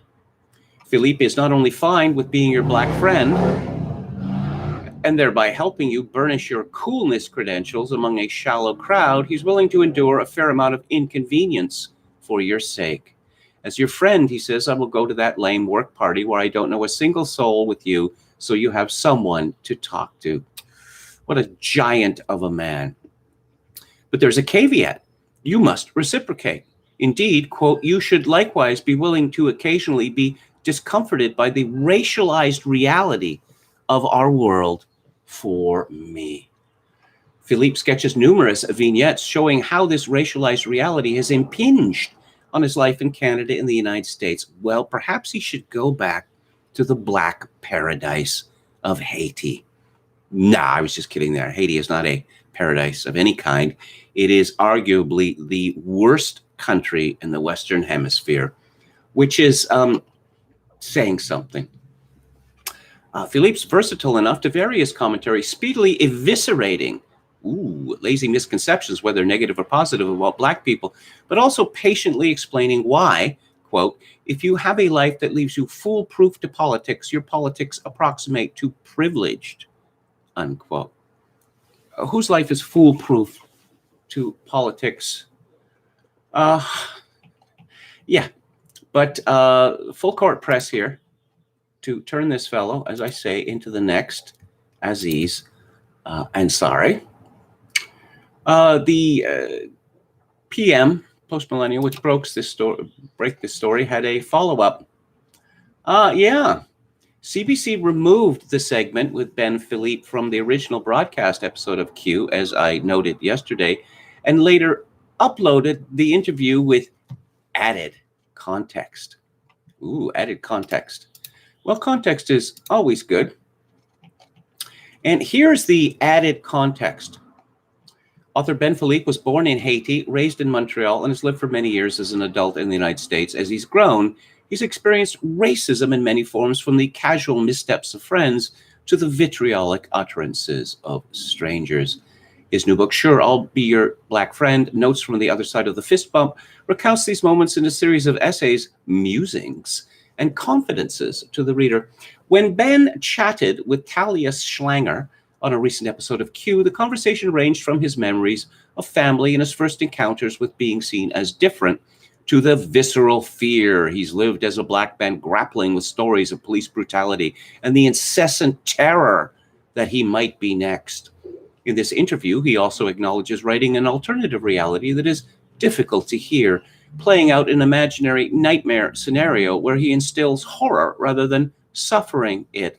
[SPEAKER 1] Philippe is not only fine with being your Black friend, and thereby helping you burnish your coolness credentials among a shallow crowd, he's willing to endure a fair amount of inconvenience for your sake. As your friend, he says, I will go to that lame work party where I don't know a single soul with you, so you have someone to talk to. What a giant of a man. But there's a caveat. You must reciprocate. Indeed, quote, you should likewise be willing to occasionally be discomforted by the racialized reality of our world for me. Philippe sketches numerous vignettes showing how this racialized reality has impinged on his life in Canada and the United States. Well, perhaps he should go back to the Black paradise of Haiti. Nah, I was just kidding there. Haiti is not a paradise of any kind. It is arguably the worst country in the Western Hemisphere, which is saying something. Philippe's versatile enough to vary his commentary, speedily eviscerating lazy misconceptions, whether negative or positive, about Black people, but also patiently explaining why, quote, if you have a life that leaves you foolproof to politics, your politics approximate to privileged, unquote. Whose life is foolproof to politics? Yeah, but full court press here to turn this fellow, as I say, into the next Aziz Ansari. The PM, Post Millennial, which break this story, had a follow-up. Yeah, CBC removed the segment with Ben Philippe from the original broadcast episode of Q, as I noted yesterday, and later uploaded the interview with added context. Ooh, added context. Well, context is always good. And here's the added context. Author Ben Philippe was born in Haiti, raised in Montreal, and has lived for many years as an adult in the United States. As he's grown, he's experienced racism in many forms, from the casual missteps of friends to the vitriolic utterances of strangers. His new book, Sure, I'll Be Your Black Friend, Notes from the Other Side of the Fist Bump, recounts these moments in a series of essays, musings, and confidences to the reader. When Ben chatted with Talia Schlanger on a recent episode of Q, the conversation ranged from his memories of family and his first encounters with being seen as different to the visceral fear he's lived as a black man, grappling with stories of police brutality and the incessant terror that he might be next. In this interview, he also acknowledges writing an alternative reality that is difficult to hear, playing out an imaginary nightmare scenario where he instills horror rather than suffering it.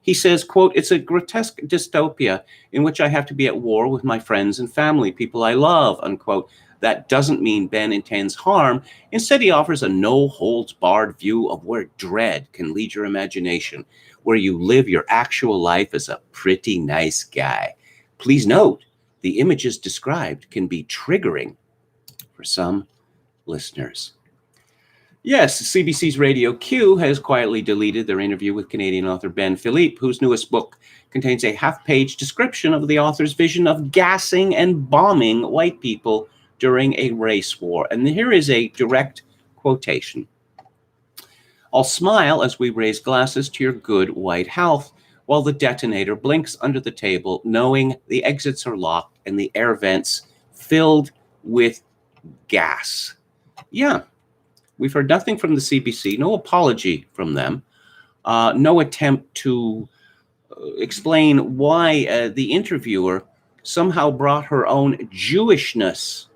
[SPEAKER 1] He says, quote, "It's a grotesque dystopia in which I have to be at war with my friends and family, people I love," unquote. That doesn't mean Ben intends harm. Instead, he offers a no-holds-barred view of where dread can lead your imagination, where you live your actual life as a pretty nice guy. Please note, the images described can be triggering for some listeners. Yes, CBC's Radio Q has quietly deleted their interview with Canadian author Ben Philippe, whose newest book contains a half-page description of the author's vision of gassing and bombing white people during a race war. And here is a direct quotation. "I'll smile as we raise glasses to your good white health, while the detonator blinks under the table, knowing the exits are locked and the air vents filled with gas." Yeah. We've heard nothing from the CBC, no apology from them, no attempt to explain why the interviewer somehow brought her own Jewishness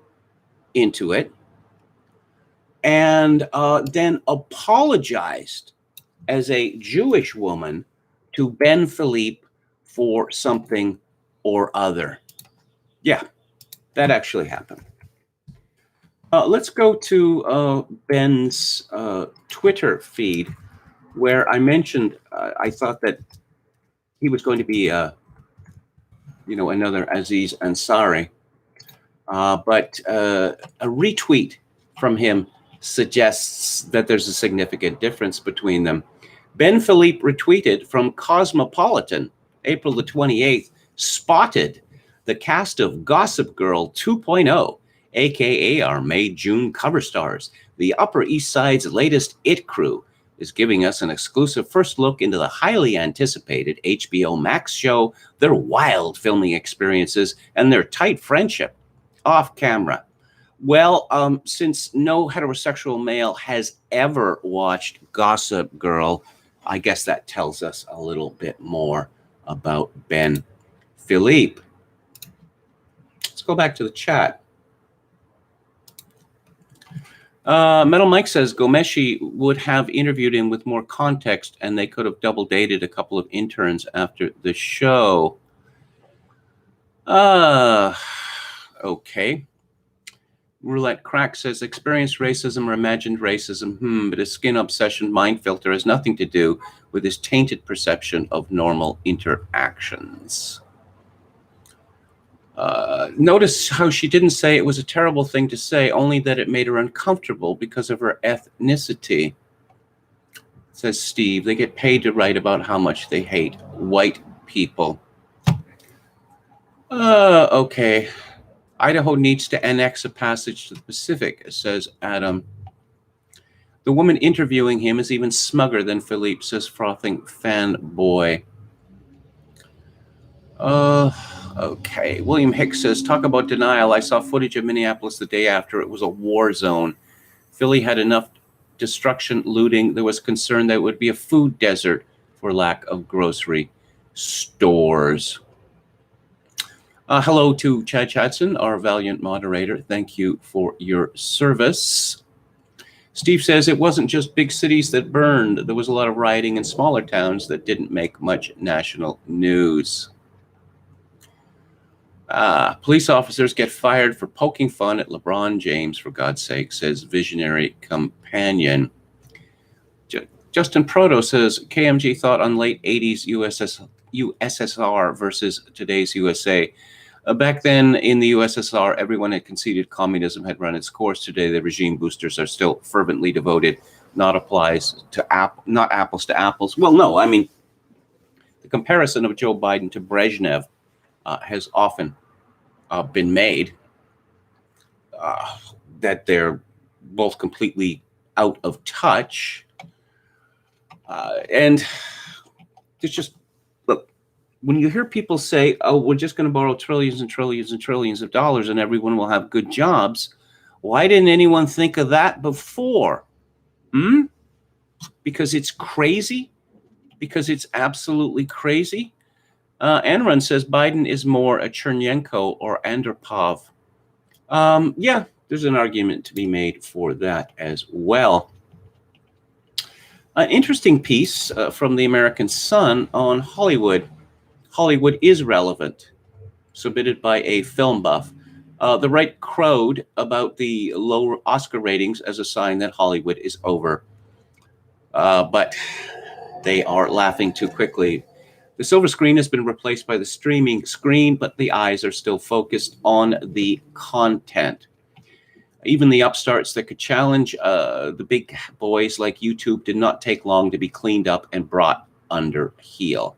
[SPEAKER 1] into it, and then apologized as a Jewish woman to Ben Philippe for something or other. Yeah, that actually happened. Let's go to Ben's Twitter feed, where I mentioned I thought that he was going to be, another Aziz Ansari, but a retweet from him suggests that there's a significant difference between them. Ben Philippe retweeted from Cosmopolitan, April the 28th, spotted the cast of Gossip Girl 2.0, aka our May June cover stars. The Upper East Side's latest It Crew is giving us an exclusive first look into the highly anticipated HBO Max show, their wild filming experiences, and their tight friendship off camera. Well, since no heterosexual male has ever watched Gossip Girl, I guess that tells us a little bit more about Ben Philippe. Let's go back to the chat. Metal Mike says Gomeshi would have interviewed him with more context, and they could have double dated a couple of interns after the show. Okay. Roulette Crack says experienced racism or imagined racism, but his skin obsession mind filter has nothing to do with his tainted perception of normal interactions. Notice how she didn't say it was a terrible thing to say, only that it made her uncomfortable because of her ethnicity. Says Steve, they get paid to write about how much they hate white people. Okay. Idaho needs to annex a passage to the Pacific, says Adam. The woman interviewing him is even smugger than Philippe, says Frothing Fanboy. Okay. William Hicks says, talk about denial. I saw footage of Minneapolis the day after. It was a war zone. Philly had enough destruction, looting. There was concern that it would be a food desert for lack of grocery stores. Hello to Chad Chadson, our valiant moderator. Thank you for your service. Steve says it wasn't just big cities that burned. There was a lot of rioting in smaller towns that didn't make much national news. Police officers get fired for poking fun at LeBron James, for God's sake, says visionary companion. Justin Proto says KMG thought on late 80s USSR versus today's USA. Back then in the USSR, everyone had conceded communism had run its course. Today, the regime boosters are still fervently devoted. Not apples to apples. Well, no, I mean, the comparison of Joe Biden to Brezhnev has often been made, that they're both completely out of touch. And it's just, look, when you hear people say, oh, we're just going to borrow trillions and trillions and trillions of dollars and everyone will have good jobs, why didn't anyone think of that before? Because it's crazy? Because it's absolutely crazy? Anrun says Biden is more a Chernyenko or Andropov. Yeah, there's an argument to be made for that as well. An interesting piece from the American Sun on Hollywood. Hollywood is relevant, submitted by a film buff. The right crowed about the low Oscar ratings as a sign that Hollywood is over. But they are laughing too quickly. The silver screen has been replaced by the streaming screen, but the eyes are still focused on the content. Even the upstarts that could challenge the big boys like YouTube did not take long to be cleaned up and brought under heel.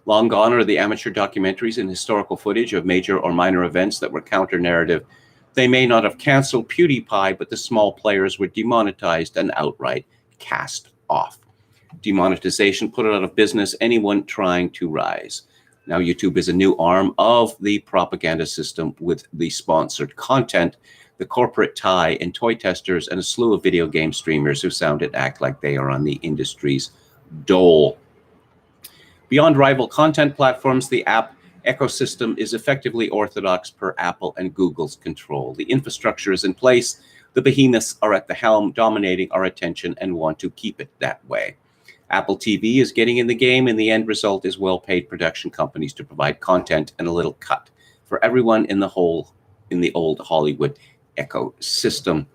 [SPEAKER 1] Long gone are the amateur documentaries and historical footage of major or minor events that were counter-narrative. They may not have canceled PewDiePie, but the small players were demonetized and outright cast off. Demonetization put out of business anyone trying to rise. Now YouTube is a new arm of the propaganda system with the sponsored content, the corporate tie and toy testers, and a slew of video game streamers who sound and act like they are on the industry's dole. Beyond rival content platforms, the app ecosystem is effectively orthodox per Apple and Google's control. The infrastructure is in place. The behemoths are at the helm, dominating our attention and want to keep it that way. Apple TV is getting in the game, and the end result is well-paid production companies to provide content and a little cut for everyone in the old Hollywood ecosystem.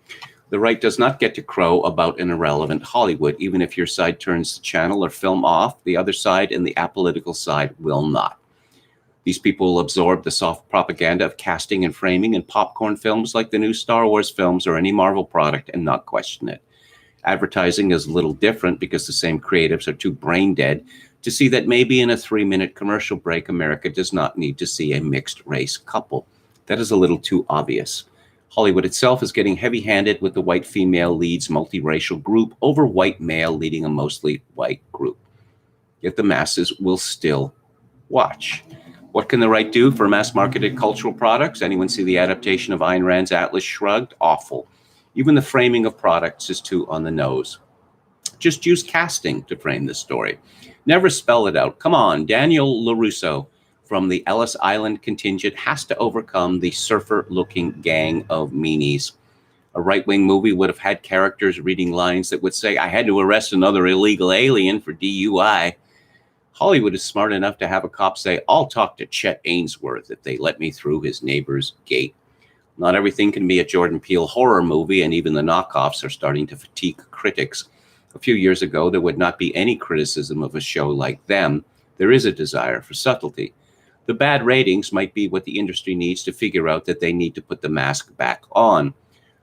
[SPEAKER 1] The right does not get to crow about an irrelevant Hollywood. Even if your side turns the channel or film off, the other side and the apolitical side will not. These people will absorb the soft propaganda of casting and framing in popcorn films like the new Star Wars films or any Marvel product and not question it. Advertising is a little different because the same creatives are too brain dead to see that maybe in a 3-minute commercial break, America does not need to see a mixed race couple. That is a little too obvious. Hollywood itself is getting heavy-handed with the white female leads multiracial group over white male leading a mostly white group. Yet the masses will still watch. What can the right do for mass-marketed cultural products? Anyone see the adaptation of Ayn Rand's Atlas Shrugged? Awful. Even the framing of products is too on the nose. Just use casting to frame the story. Never spell it out. Come on, Daniel LaRusso from the Ellis Island contingent has to overcome the surfer-looking gang of meanies. A right-wing movie would have had characters reading lines that would say, I had to arrest another illegal alien for DUI. Hollywood is smart enough to have a cop say, I'll talk to Chet Ainsworth if they let me through his neighbor's gate. Not everything can be a Jordan Peele horror movie, and even the knockoffs are starting to fatigue critics. A few years ago, there would not be any criticism of a show like them. There is a desire for subtlety. The bad ratings might be what the industry needs to figure out that they need to put the mask back on.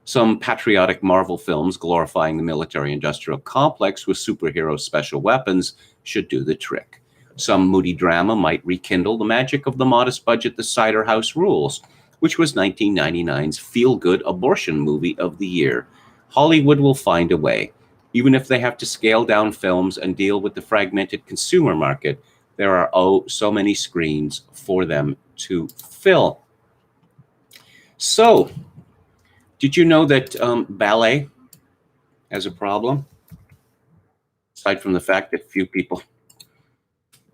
[SPEAKER 1] Some patriotic Marvel films glorifying the military-industrial complex with superhero special weapons should do the trick. Some moody drama might rekindle the magic of the modest budget The Cider House Rules, which was 1999's feel-good abortion movie of the year. Hollywood will find a way. Even if they have to scale down films and deal with the fragmented consumer market, there are so many screens for them to fill. So, did you know that ballet has a problem? Aside from the fact that few people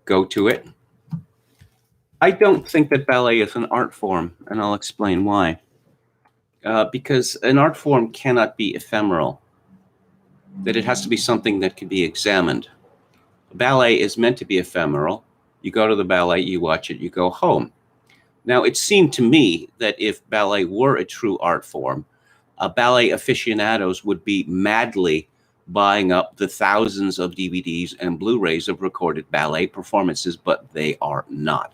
[SPEAKER 1] go to it. I don't think that ballet is an art form, and I'll explain why. Because an art form cannot be ephemeral. that it has to be something that can be examined. Ballet is meant to be ephemeral. You go to the ballet, you watch it, you go home. Now, it seemed to me that if ballet were a true art form, ballet aficionados would be madly buying up the thousands of DVDs and Blu-rays of recorded ballet performances, but they are not.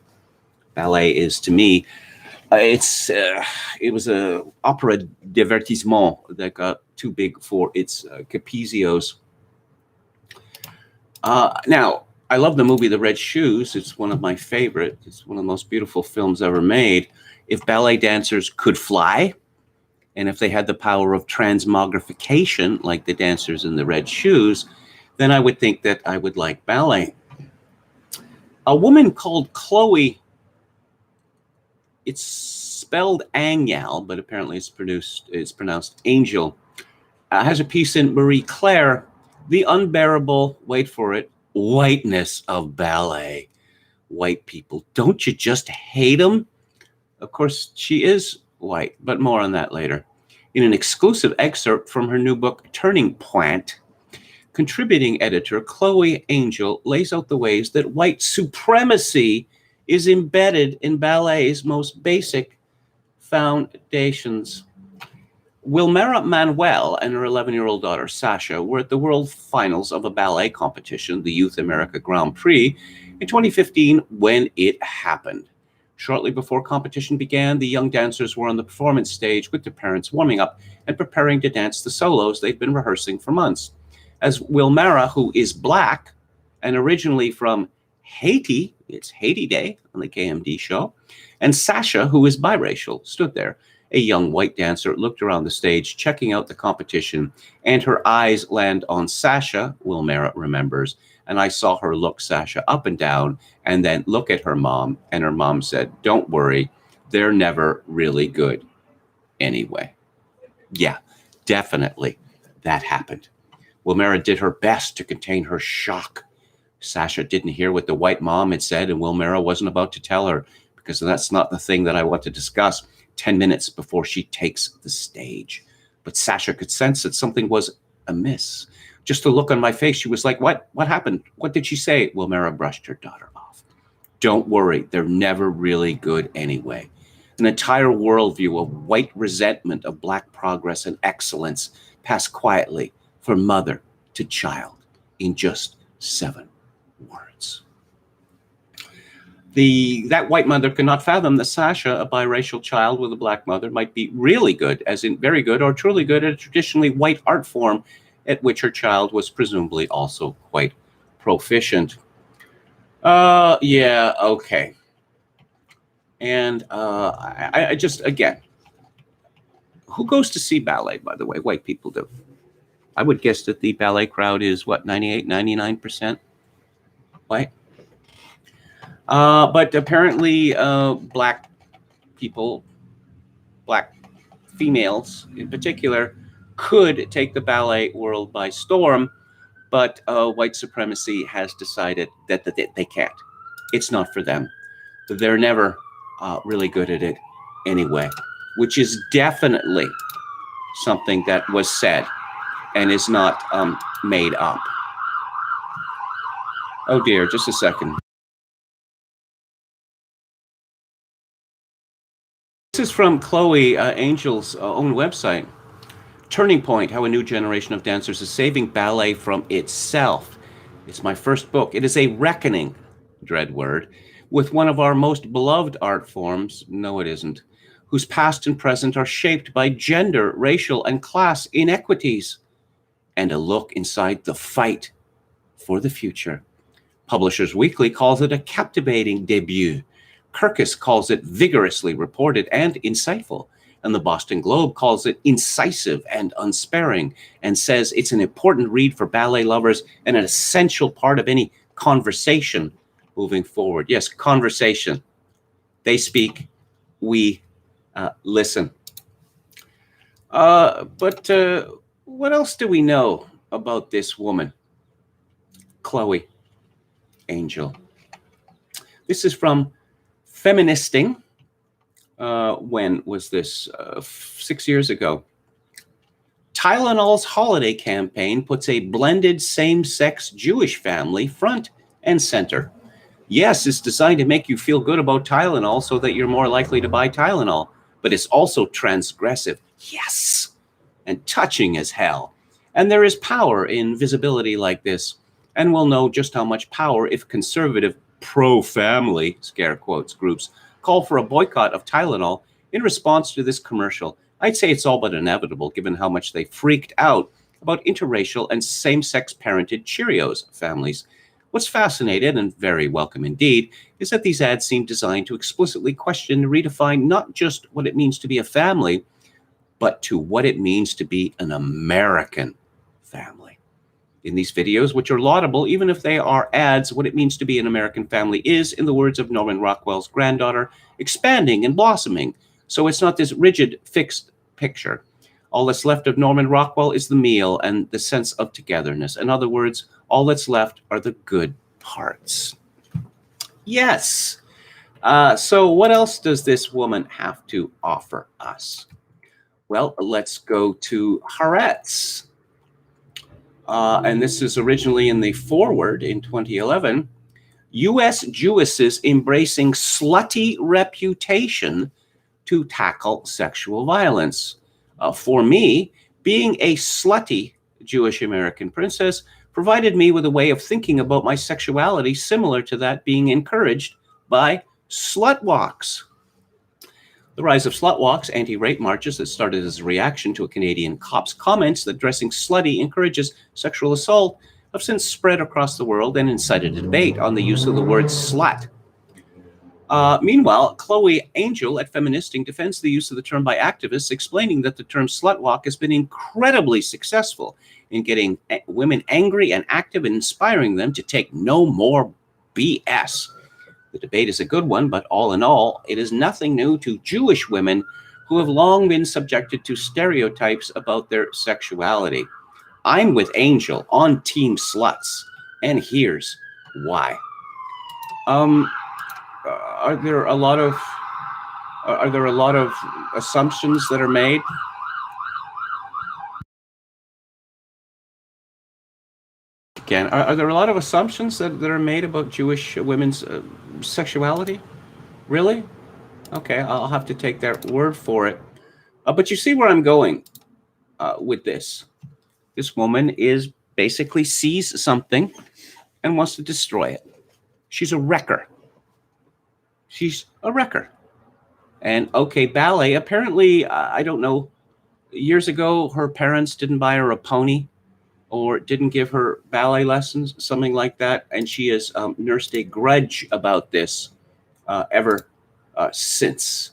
[SPEAKER 1] Ballet is, to me, it was a opera divertissement that got too big for its capizios. Now, I love the movie The Red Shoes. It's one of my favorite. It's one of the most beautiful films ever made. If ballet dancers could fly, and if they had the power of transmogrification, like the dancers in The Red Shoes, then I would think that I would like ballet. A woman called Chloe, it's spelled Anyal, but apparently it's pronounced Angel, has a piece in Marie Claire, The Unbearable, wait for it, Whiteness of Ballet. White people, don't you just hate them? Of course, she is white, but more on that later. In an exclusive excerpt from her new book, Turning Point, contributing editor Chloe Angel lays out the ways that white supremacy is embedded in ballet's most basic foundations. Wilmera Manuel and her 11-year-old daughter, Sasha, were at the world finals of a ballet competition, the Youth America Grand Prix, in 2015 when it happened. Shortly before competition began, the young dancers were on the performance stage with their parents warming up and preparing to dance the solos they've been rehearsing for months. As Wilmera, who is Black and originally from Haiti, it's Haiti Day on the KMG show, and Sasha, who is biracial, stood there. A young white dancer looked around the stage, checking out the competition, and her eyes land on Sasha, Wilmera remembers, and I saw her look Sasha up and down and then look at her mom, and her mom said, "Don't worry, they're never really good anyway." Yeah, definitely that happened. Wilmera did her best to contain her shock. Sasha didn't hear what the white mom had said, and Wilmera wasn't about to tell her, because that's not the thing that I want to discuss 10 minutes before she takes the stage. But Sasha could sense that something was amiss. Just a look on my face, she was like, What happened? What did she say? Wilmera brushed her daughter off. Don't worry, they're never really good anyway. An entire worldview of white resentment of Black progress and excellence passed quietly from mother to child in just 7 words. That white mother could not fathom that Sasha, a biracial child with a Black mother, might be really good, as in very good or truly good, at a traditionally white art form at which her child was presumably also quite proficient. Yeah, okay. And I just, again, who goes to see ballet, by the way? White people do. I would guess that the ballet crowd is, what, 98, 99% white? But apparently Black people, Black females in particular, could take the ballet world by storm, but white supremacy has decided that they can't. It's not for them. They're never really good at it anyway, which is definitely something that was said and is not made up. Oh dear, just a second. This is from Chloe Angel's own website. Turning Point, How a New Generation of Dancers is Saving Ballet from Itself. It's my first book. It is a reckoning, dread word, with one of our most beloved art forms, no it isn't, whose past and present are shaped by gender, racial, and class inequities, and a look inside the fight for the future. Publishers Weekly calls it a captivating debut. Kirkus calls it vigorously reported and insightful, and the Boston Globe calls it incisive and unsparing, and says it's an important read for ballet lovers and an essential part of any conversation moving forward. Yes, conversation. They speak, we listen. But what else do we know about this woman, Chloe Angel? This is from Feministing. When was this? 6 years ago. Tylenol's holiday campaign puts a blended same-sex Jewish family front and center. Yes, it's designed to make you feel good about Tylenol so that you're more likely to buy Tylenol, but it's also transgressive. Yes, and touching as hell. And there is power in visibility like this, and we'll know just how much power if conservative pro-family, scare quotes, groups call for a boycott of Tylenol in response to this commercial. I'd say it's all but inevitable given how much they freaked out about interracial and same-sex parented Cheerios families. What's fascinating and very welcome indeed is that these ads seem designed to explicitly question and redefine not just what it means to be a family, but to what it means to be an American family. In these videos, which are laudable even if they are ads, what it means to be an American family is, in the words of Norman Rockwell's granddaughter, expanding and blossoming. So it's not this rigid, fixed picture. All that's left of Norman Rockwell is the meal and the sense of togetherness. In other words, all that's left are the good parts. Yes. So what else does this woman have to offer us? Well, let's go to Haaretz. And this is originally in the foreword in 2011. U.S. Jewesses embracing slutty reputation to tackle sexual violence. For me, being a slutty Jewish American princess provided me with a way of thinking about my sexuality similar to that being encouraged by slut walks. The rise of slut walks, anti-rape marches that started as a reaction to a Canadian cop's comments that dressing slutty encourages sexual assault have since spread across the world and incited a debate on the use of the word slut. Meanwhile, Chloe Angel at Feministing defends the use of the term by activists, explaining that the term slut walk has been incredibly successful in getting women angry and active and inspiring them to take no more BS. The debate is a good one, but all in all, it is nothing new to Jewish women who have long been subjected to stereotypes about their sexuality. I'm with Angel on Team Sluts, and here's why. Are there a lot of assumptions that are made? Again, are there a lot of assumptions that are made about Jewish women's sexuality? Really? Okay, I'll have to take their word for it. But you see where I'm going with this. This woman basically sees something and wants to destroy it. She's a wrecker. She's a wrecker. And okay, ballet, apparently, I don't know, years ago, her parents didn't buy her a pony or didn't give her ballet lessons, something like that. And she has nursed a grudge about this ever since.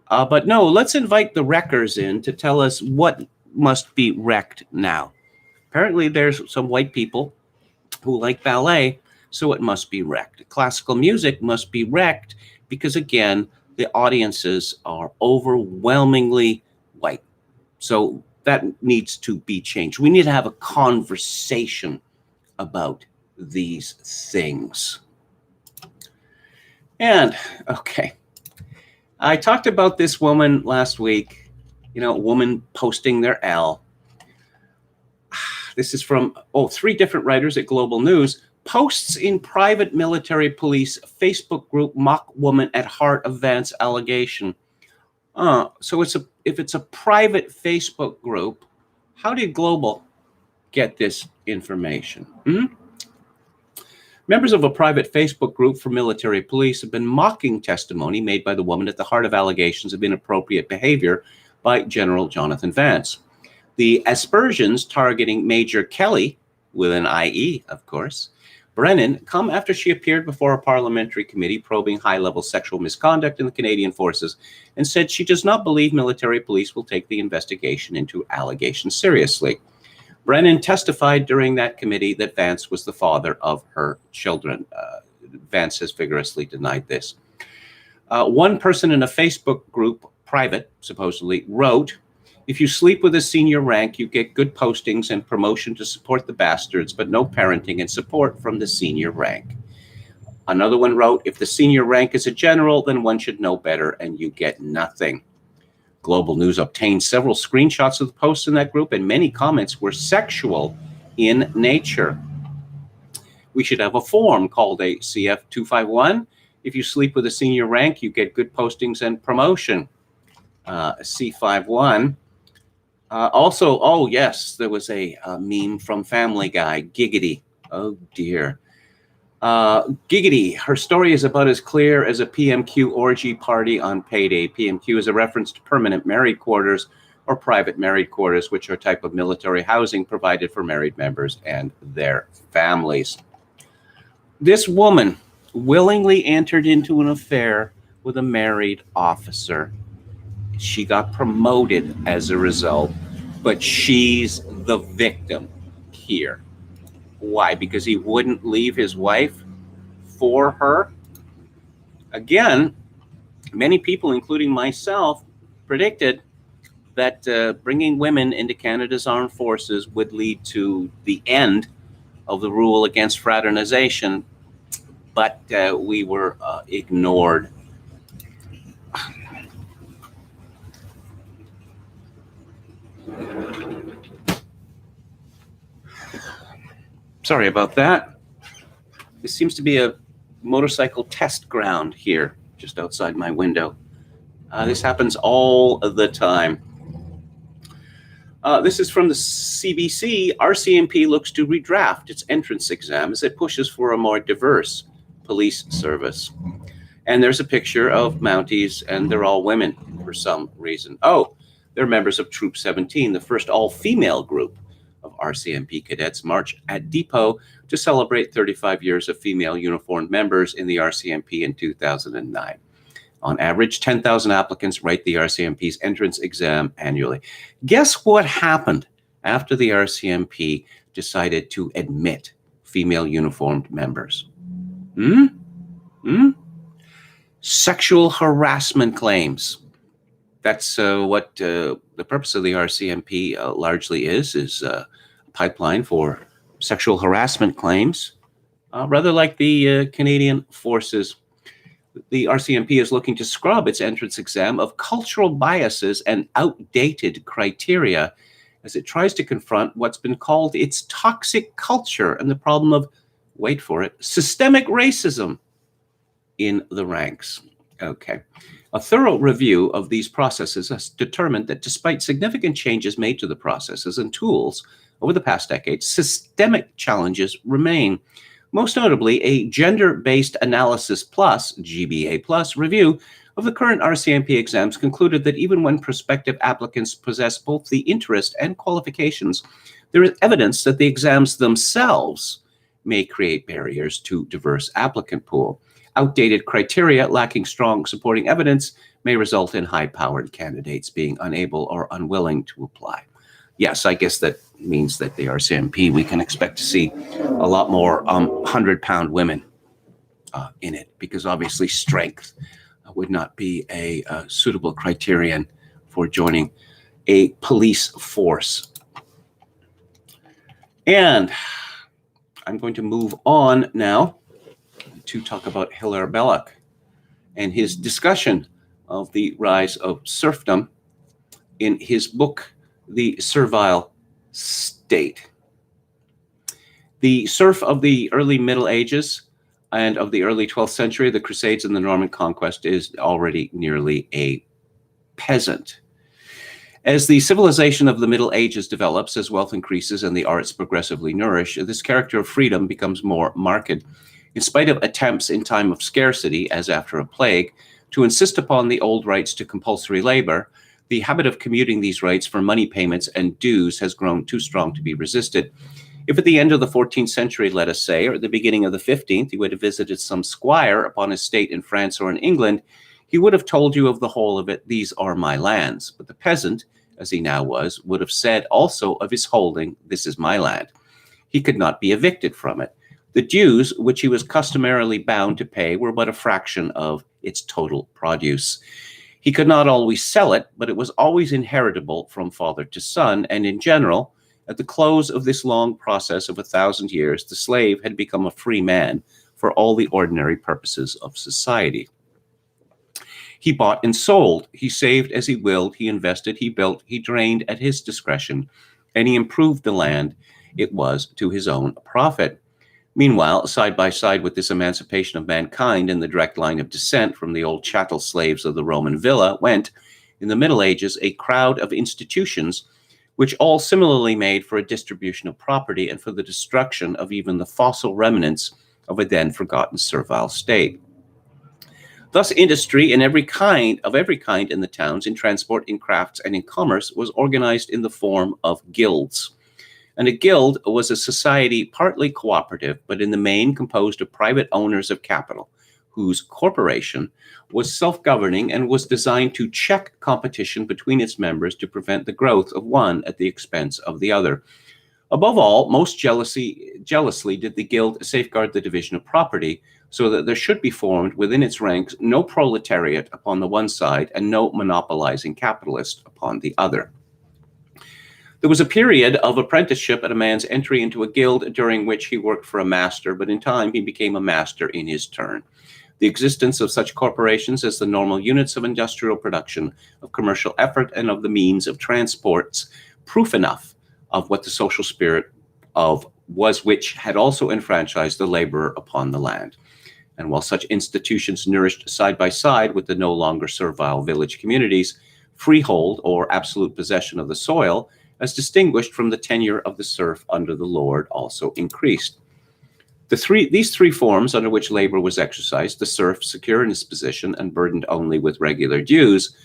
[SPEAKER 1] But no, let's invite the wreckers in to tell us what must be wrecked now. Apparently, there's some white people who like ballet, so it must be wrecked. Classical music must be wrecked because, again, the audiences are overwhelmingly white. So that needs to be changed. We need to have a conversation about these things. And, okay, I talked about this woman last week, a woman posting their L. This is from, 3 different writers at Global News. Posts in private military police Facebook group mock woman at heart of Vance allegation. So if it's a private Facebook group, how did Global get this information? Members of a private Facebook group for military police have been mocking testimony made by the woman at the heart of allegations of inappropriate behavior by General Jonathan Vance. The aspersions targeting Major Kelly, with an IE, of course, Brennan, come after she appeared before a parliamentary committee probing high-level sexual misconduct in the Canadian Forces and said she does not believe military police will take the investigation into allegations seriously. Brennan testified during that committee that Vance was the father of her children. Vance has vigorously denied this. One person in a Facebook group, private, supposedly, wrote, "If you sleep with a senior rank, you get good postings and promotion to support the bastards, but no parenting and support from the senior rank." Another one wrote, "If the senior rank is a general, then one should know better and you get nothing." Global News obtained several screenshots of the posts in that group, and many comments were sexual in nature. We should have a form called a CF251. If you sleep with a senior rank, you get good postings and promotion. C51. Also, oh yes, there was a meme from Family Guy, Giggity. Oh dear. Giggity, her story is about as clear as a PMQ orgy party on payday. PMQ is a reference to permanent married quarters or private married quarters, which are a type of military housing provided for married members and their families. This woman willingly entered into an affair with a married officer. She got promoted as a result, but she's the victim here. Why? Because he wouldn't leave his wife for her? Again, many people, including myself, predicted that bringing women into Canada's armed forces would lead to the end of the rule against fraternization, but we were ignored. Sorry about that. This seems to be a motorcycle test ground here, just outside my window. This happens all the time. This is from the CBC. RCMP looks to redraft its entrance exam as it pushes for a more diverse police service. And there's a picture of Mounties, and they're all women for some reason. Oh, they're members of Troop 17, the first all-female group of RCMP cadets march at Depot to celebrate 35 years of female uniformed members in the RCMP in 2009. On average, 10,000 applicants write the RCMP's entrance exam annually. Guess what happened after the RCMP decided to admit female uniformed members? Sexual harassment claims. That's what the purpose of the RCMP largely is a pipeline for sexual harassment claims, rather like the Canadian Forces. The RCMP is looking to scrub its entrance exam of cultural biases and outdated criteria as it tries to confront what's been called its toxic culture and the problem of, wait for it, systemic racism in the ranks. Okay. A thorough review of these processes has determined that despite significant changes made to the processes and tools over the past decade, systemic challenges remain. Most notably, a gender-based analysis plus, GBA plus, review of the current RCMP exams concluded that even when prospective applicants possess both the interest and qualifications, there is evidence that the exams themselves may create barriers to diverse applicant pool. Outdated criteria lacking strong supporting evidence may result in high-powered candidates being unable or unwilling to apply. Yes, I guess that means that the RCMP, we can expect to see a lot more 100-pound women in it, because obviously strength would not be a suitable criterion for joining a police force. And I'm going to move on now to talk about Hilaire Belloc and his discussion of the rise of serfdom in his book, The Servile State. The serf of the early Middle Ages and of the early 12th century, the Crusades and the Norman Conquest, is already nearly a peasant. As the civilization of the Middle Ages develops, as wealth increases and the arts progressively nourish, this character of freedom becomes more marked. In spite of attempts in time of scarcity, as after a plague, to insist upon the old rights to compulsory labor, the habit of commuting these rights for money payments and dues has grown too strong to be resisted. If at the end of the 14th century, let us say, or at the beginning of the 15th, you would have visited some squire upon his estate in France or in England, he would have told you of the whole of it, "These are my lands." But the peasant, as he now was, would have said also of his holding, "This is my land." He could not be evicted from it. The dues, which he was customarily bound to pay, were but a fraction of its total produce. He could not always sell it, but it was always inheritable from father to son, and in general, at the close of this long process of 1,000 years, the slave had become a free man for all the ordinary purposes of society. He bought and sold. He saved as he willed. He invested. He built. He drained at his discretion. And he improved the land. It was to his own profit. Meanwhile, side by side with this emancipation of mankind in the direct line of descent from the old chattel slaves of the Roman villa went, in the Middle Ages, a crowd of institutions which all similarly made for a distribution of property and for the destruction of even the fossil remnants of a then forgotten servile state. Thus, industry in every kind in the towns, in transport, in crafts, and in commerce, was organized in the form of guilds. And a guild was a society partly cooperative, but in the main composed of private owners of capital, whose corporation was self-governing and was designed to check competition between its members to prevent the growth of one at the expense of the other. Above all, most jealously did the guild safeguard the division of property, so that there should be formed within its ranks no proletariat upon the one side and no monopolizing capitalist upon the other. There was a period of apprenticeship at a man's entry into a guild during which he worked for a master, but in time he became a master in his turn. The existence of such corporations as the normal units of industrial production, of commercial effort, and of the means of transports, proof enough of what the social spirit of was, which had also enfranchised the laborer upon the land. And while such institutions nourished side by side with the no longer servile village communities, freehold or absolute possession of the soil, as distinguished from the tenure of the serf under the lord, also increased. These three forms under which labor was exercised, the serf secure in his position and burdened only with regular dues,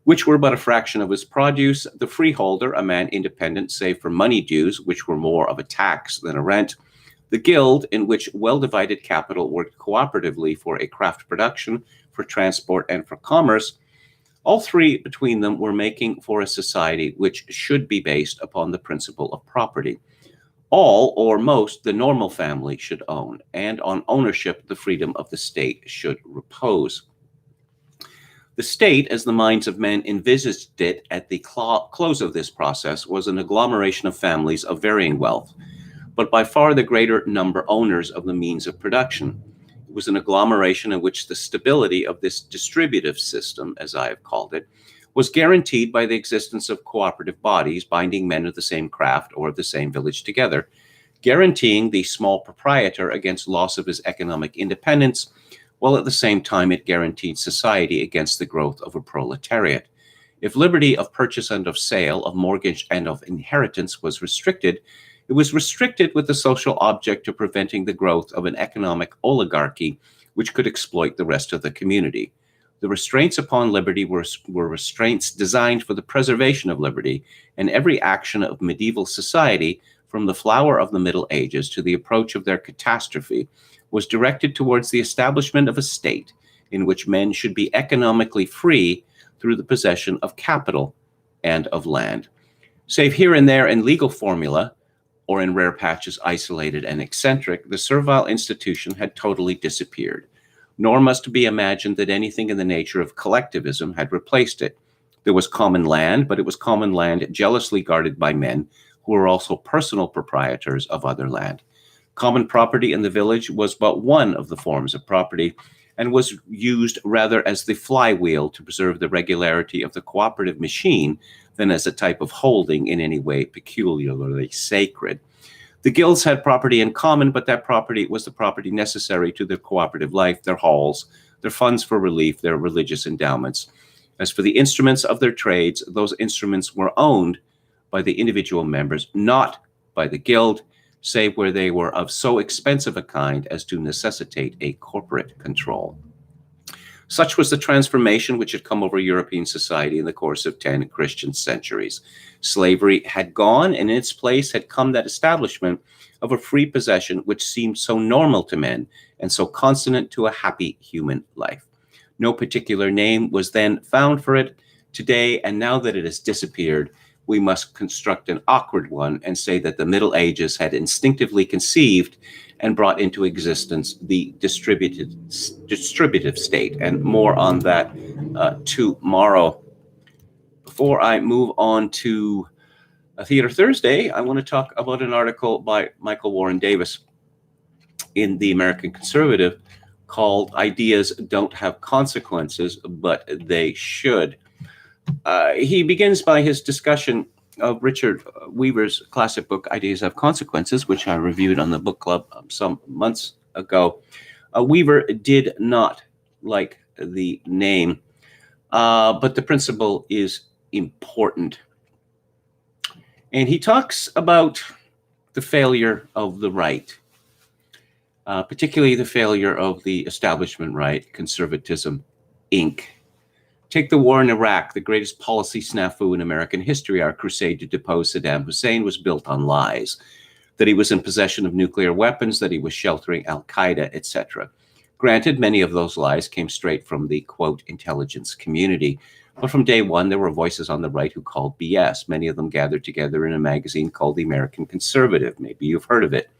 [SPEAKER 1] which were but a fraction of his produce, the freeholder, a man independent save for money dues, which were more of a tax than a rent, the guild, in which well-divided capital worked cooperatively for a craft production, for transport, and for commerce, all three between them were making for a society which should be based upon the principle of property. All, or most, the normal family should own, and on ownership the freedom of the state should repose. The state, as the minds of men envisaged it at the close of this process, was an agglomeration of families of varying wealth, but by far the greater number owners of the means of production. It was an agglomeration in which the stability of this distributive system, as I have called it, was guaranteed by the existence of cooperative bodies binding men of the same craft or of the same village together, guaranteeing the small proprietor against loss of his economic independence, while at the same time it guaranteed society against the growth of a proletariat. If liberty of purchase and of sale, of mortgage and of inheritance was restricted, it was restricted with the social object of preventing the growth of an economic oligarchy which could exploit the rest of the community. The restraints upon liberty were restraints designed for the preservation of liberty, and every action of medieval society, from the flower of the Middle Ages to the approach of their catastrophe, was directed towards the establishment of a state in which men should be economically free through the possession of capital and of land. Save here and there in legal formula, or in rare patches isolated and eccentric, the servile institution had totally disappeared. Nor must be imagined that anything in the nature of collectivism had replaced it. There was common land, but it was common land jealously guarded by men who were also personal proprietors of other land. Common property in the village was but one of the forms of property, and was used rather as the flywheel to preserve the regularity of the cooperative machine than as a type of holding in any way peculiarly sacred. The guilds had property in common, but that property was the property necessary to their cooperative life, their halls, their funds for relief, their religious endowments. As for the instruments of their trades, those instruments were owned by the individual members, not by the guild, save where they were of so expensive a kind as to necessitate a corporate control. Such was the transformation which had come over European society in the course of 10 Christian centuries. Slavery had gone, and in its place had come that establishment of a free possession which seemed so normal to men and so consonant to a happy human life. No particular name was then found for it. Today, and now that it has disappeared, we must construct an awkward one and say that the Middle Ages had instinctively conceived and brought into existence the distributive state, and more on that tomorrow. Before I move on to Theater Thursday, I want to talk about an article by Michael Warren Davis in the American Conservative, called Ideas Don't Have Consequences, but They Should. He begins by his discussion of Richard Weaver's classic book, Ideas Have Consequences, which I reviewed on the book club some months ago. Weaver did not like the name, but the principle is important. And he talks about the failure of the right, particularly the failure of the establishment right, conservatism, Inc. Take the war in Iraq, the greatest policy snafu in American history. Our crusade to depose Saddam Hussein was built on lies, that he was in possession of nuclear weapons, that he was sheltering al-Qaeda, etc. Granted, many of those lies came straight from the, quote, intelligence community. But from day one, there were voices on the right who called BS. Many of them gathered together in a magazine called The American Conservative. Maybe you've heard of it.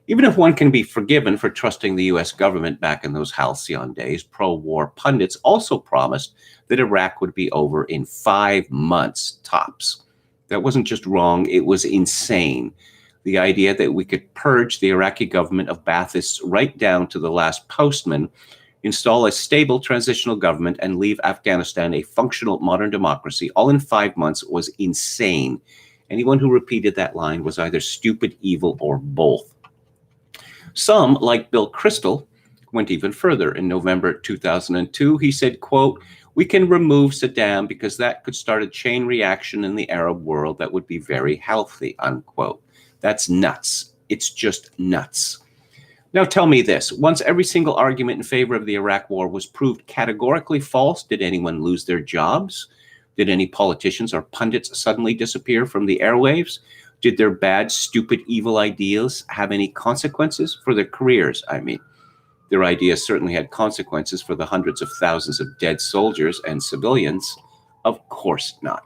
[SPEAKER 1] Even if one can be forgiven for trusting the U.S. government back in those halcyon days, pro-war pundits also promised that Iraq would be over in 5 months tops. That wasn't just wrong, it was insane. The idea that we could purge the Iraqi government of Baathists right down to the last postman, install a stable transitional government, and leave Afghanistan a functional modern democracy all in 5 months was insane. Anyone who repeated that line was either stupid, evil, or both. Some, like Bill Kristol, went even further. In November 2002, he said, quote, "We can remove Saddam because that could start a chain reaction in the Arab world that would be very healthy," unquote. That's nuts. It's just nuts. Now tell me this, once every single argument in favor of the Iraq war was proved categorically false, did anyone lose their jobs? Did any politicians or pundits suddenly disappear from the airwaves? Did their bad, stupid, evil ideas have any consequences for their careers? I mean, their ideas certainly had consequences for the hundreds of thousands of dead soldiers and civilians. Of course not.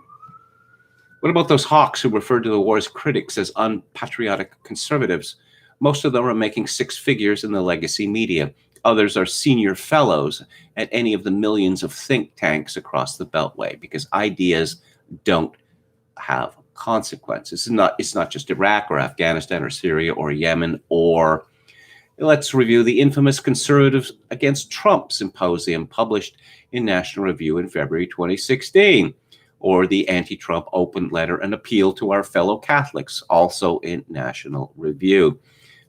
[SPEAKER 1] What about those hawks who referred to the war's critics as unpatriotic conservatives? Most of them are making six figures in the legacy media. Others are senior fellows at any of the millions of think tanks across the Beltway, because ideas don't have consequences. It's not just Iraq or Afghanistan or Syria or Yemen, or let's review the infamous Conservatives Against Trump symposium published in National Review in February 2016, or the anti-Trump open letter and appeal to our fellow Catholics, also in National Review.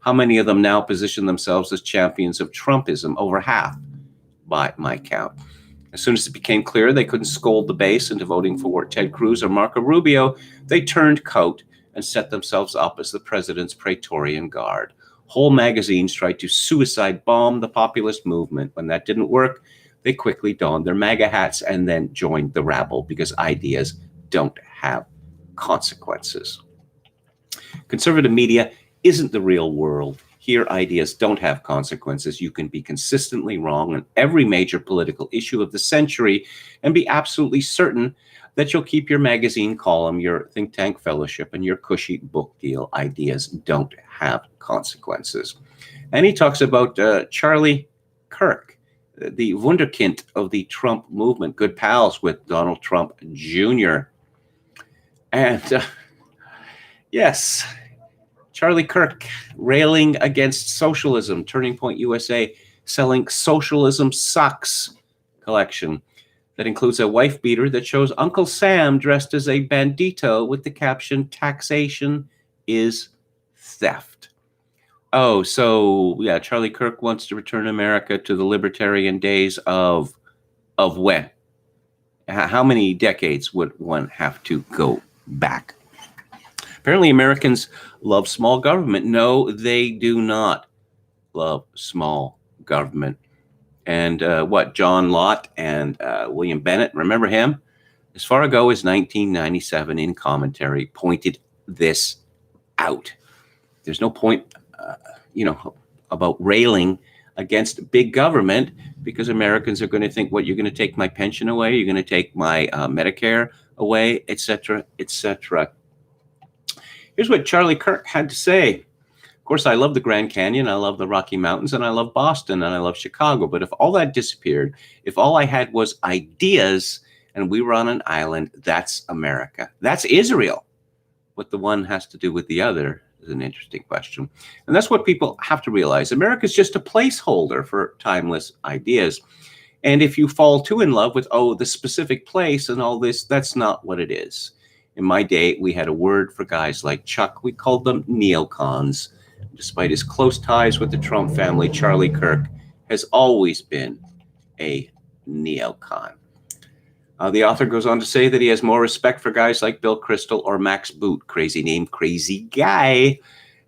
[SPEAKER 1] How many of them now position themselves as champions of Trumpism? Over half, by my count. As soon as it became clear they couldn't scold the base into voting for Ted Cruz or Marco Rubio, they turned coat and set themselves up as the president's Praetorian Guard. Whole magazines tried to suicide bomb the populist movement. When that didn't work, they quickly donned their MAGA hats and then joined the rabble, because ideas don't have consequences. Conservative media isn't the real world. Here, ideas don't have consequences. You can be consistently wrong on every major political issue of the century and be absolutely certain that you'll keep your magazine column, your think tank fellowship, and your cushy book deal. Ideas don't have consequences. And he talks about Charlie Kirk, the wunderkind of the Trump movement, good pals with Donald Trump Jr. And yes, Charlie Kirk railing against socialism, Turning Point USA selling Socialism Sucks collection that includes a wife beater that shows Uncle Sam dressed as a bandito with the caption, "Taxation is theft." Oh, so yeah, Charlie Kirk wants to return America to the libertarian days of when? How many decades would one have to go back? Apparently Americans love small government. No, they do not love small government. And John Lott and William Bennett, remember him? As far ago as 1997 in commentary, pointed this out. There's no point, about railing against big government, because Americans are going to think, what, you're going to take my pension away? You're going to take my Medicare away, etc., etc. Here's what Charlie Kirk had to say. Of course, I love the Grand Canyon, I love the Rocky Mountains, and I love Boston, and I love Chicago. But if all that disappeared, if all I had was ideas and we were on an island, that's America. That's Israel. What the one has to do with the other, is an interesting question. And that's what people have to realize. America is just a placeholder for timeless ideas. And if you fall too in love with, the specific place and all this, that's not what it is. In my day, we had a word for guys like Chuck. We called them neocons. Despite his close ties with the Trump family, Charlie Kirk has always been a neocon. The author goes on to say that he has more respect for guys like Bill Kristol or Max Boot, crazy name, crazy guy.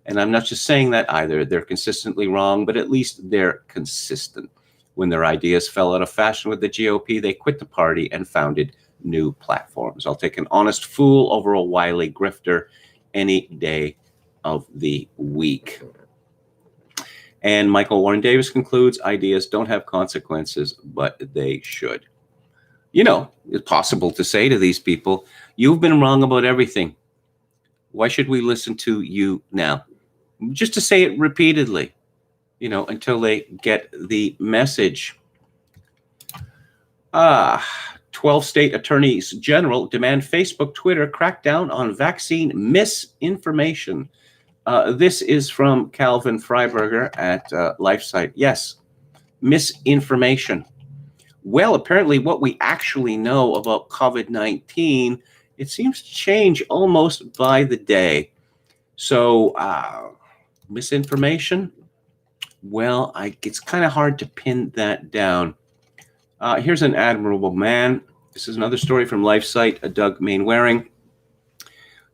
[SPEAKER 1] And I'm not just saying that either. They're consistently wrong, but at least they're consistent. When their ideas fell out of fashion with the GOP, they quit the party and founded new platforms. I'll take an honest fool over a wily grifter any day of the week. And Michael Warren Davis concludes, ideas don't have consequences, but they should. You know, it's possible to say to these people, you've been wrong about everything. Why should we listen to you now? Just to say it repeatedly, until they get the message. 12 state attorneys general demand Facebook, Twitter crack down on vaccine misinformation. This is from Calvin Freiberger at LifeSite. Yes, misinformation. Well, apparently what we actually know about COVID-19, it seems to change almost by the day. So misinformation, well, it's kind of hard to pin that down. Here's an admirable man. This is another story from LifeSite, Doug Mainwaring.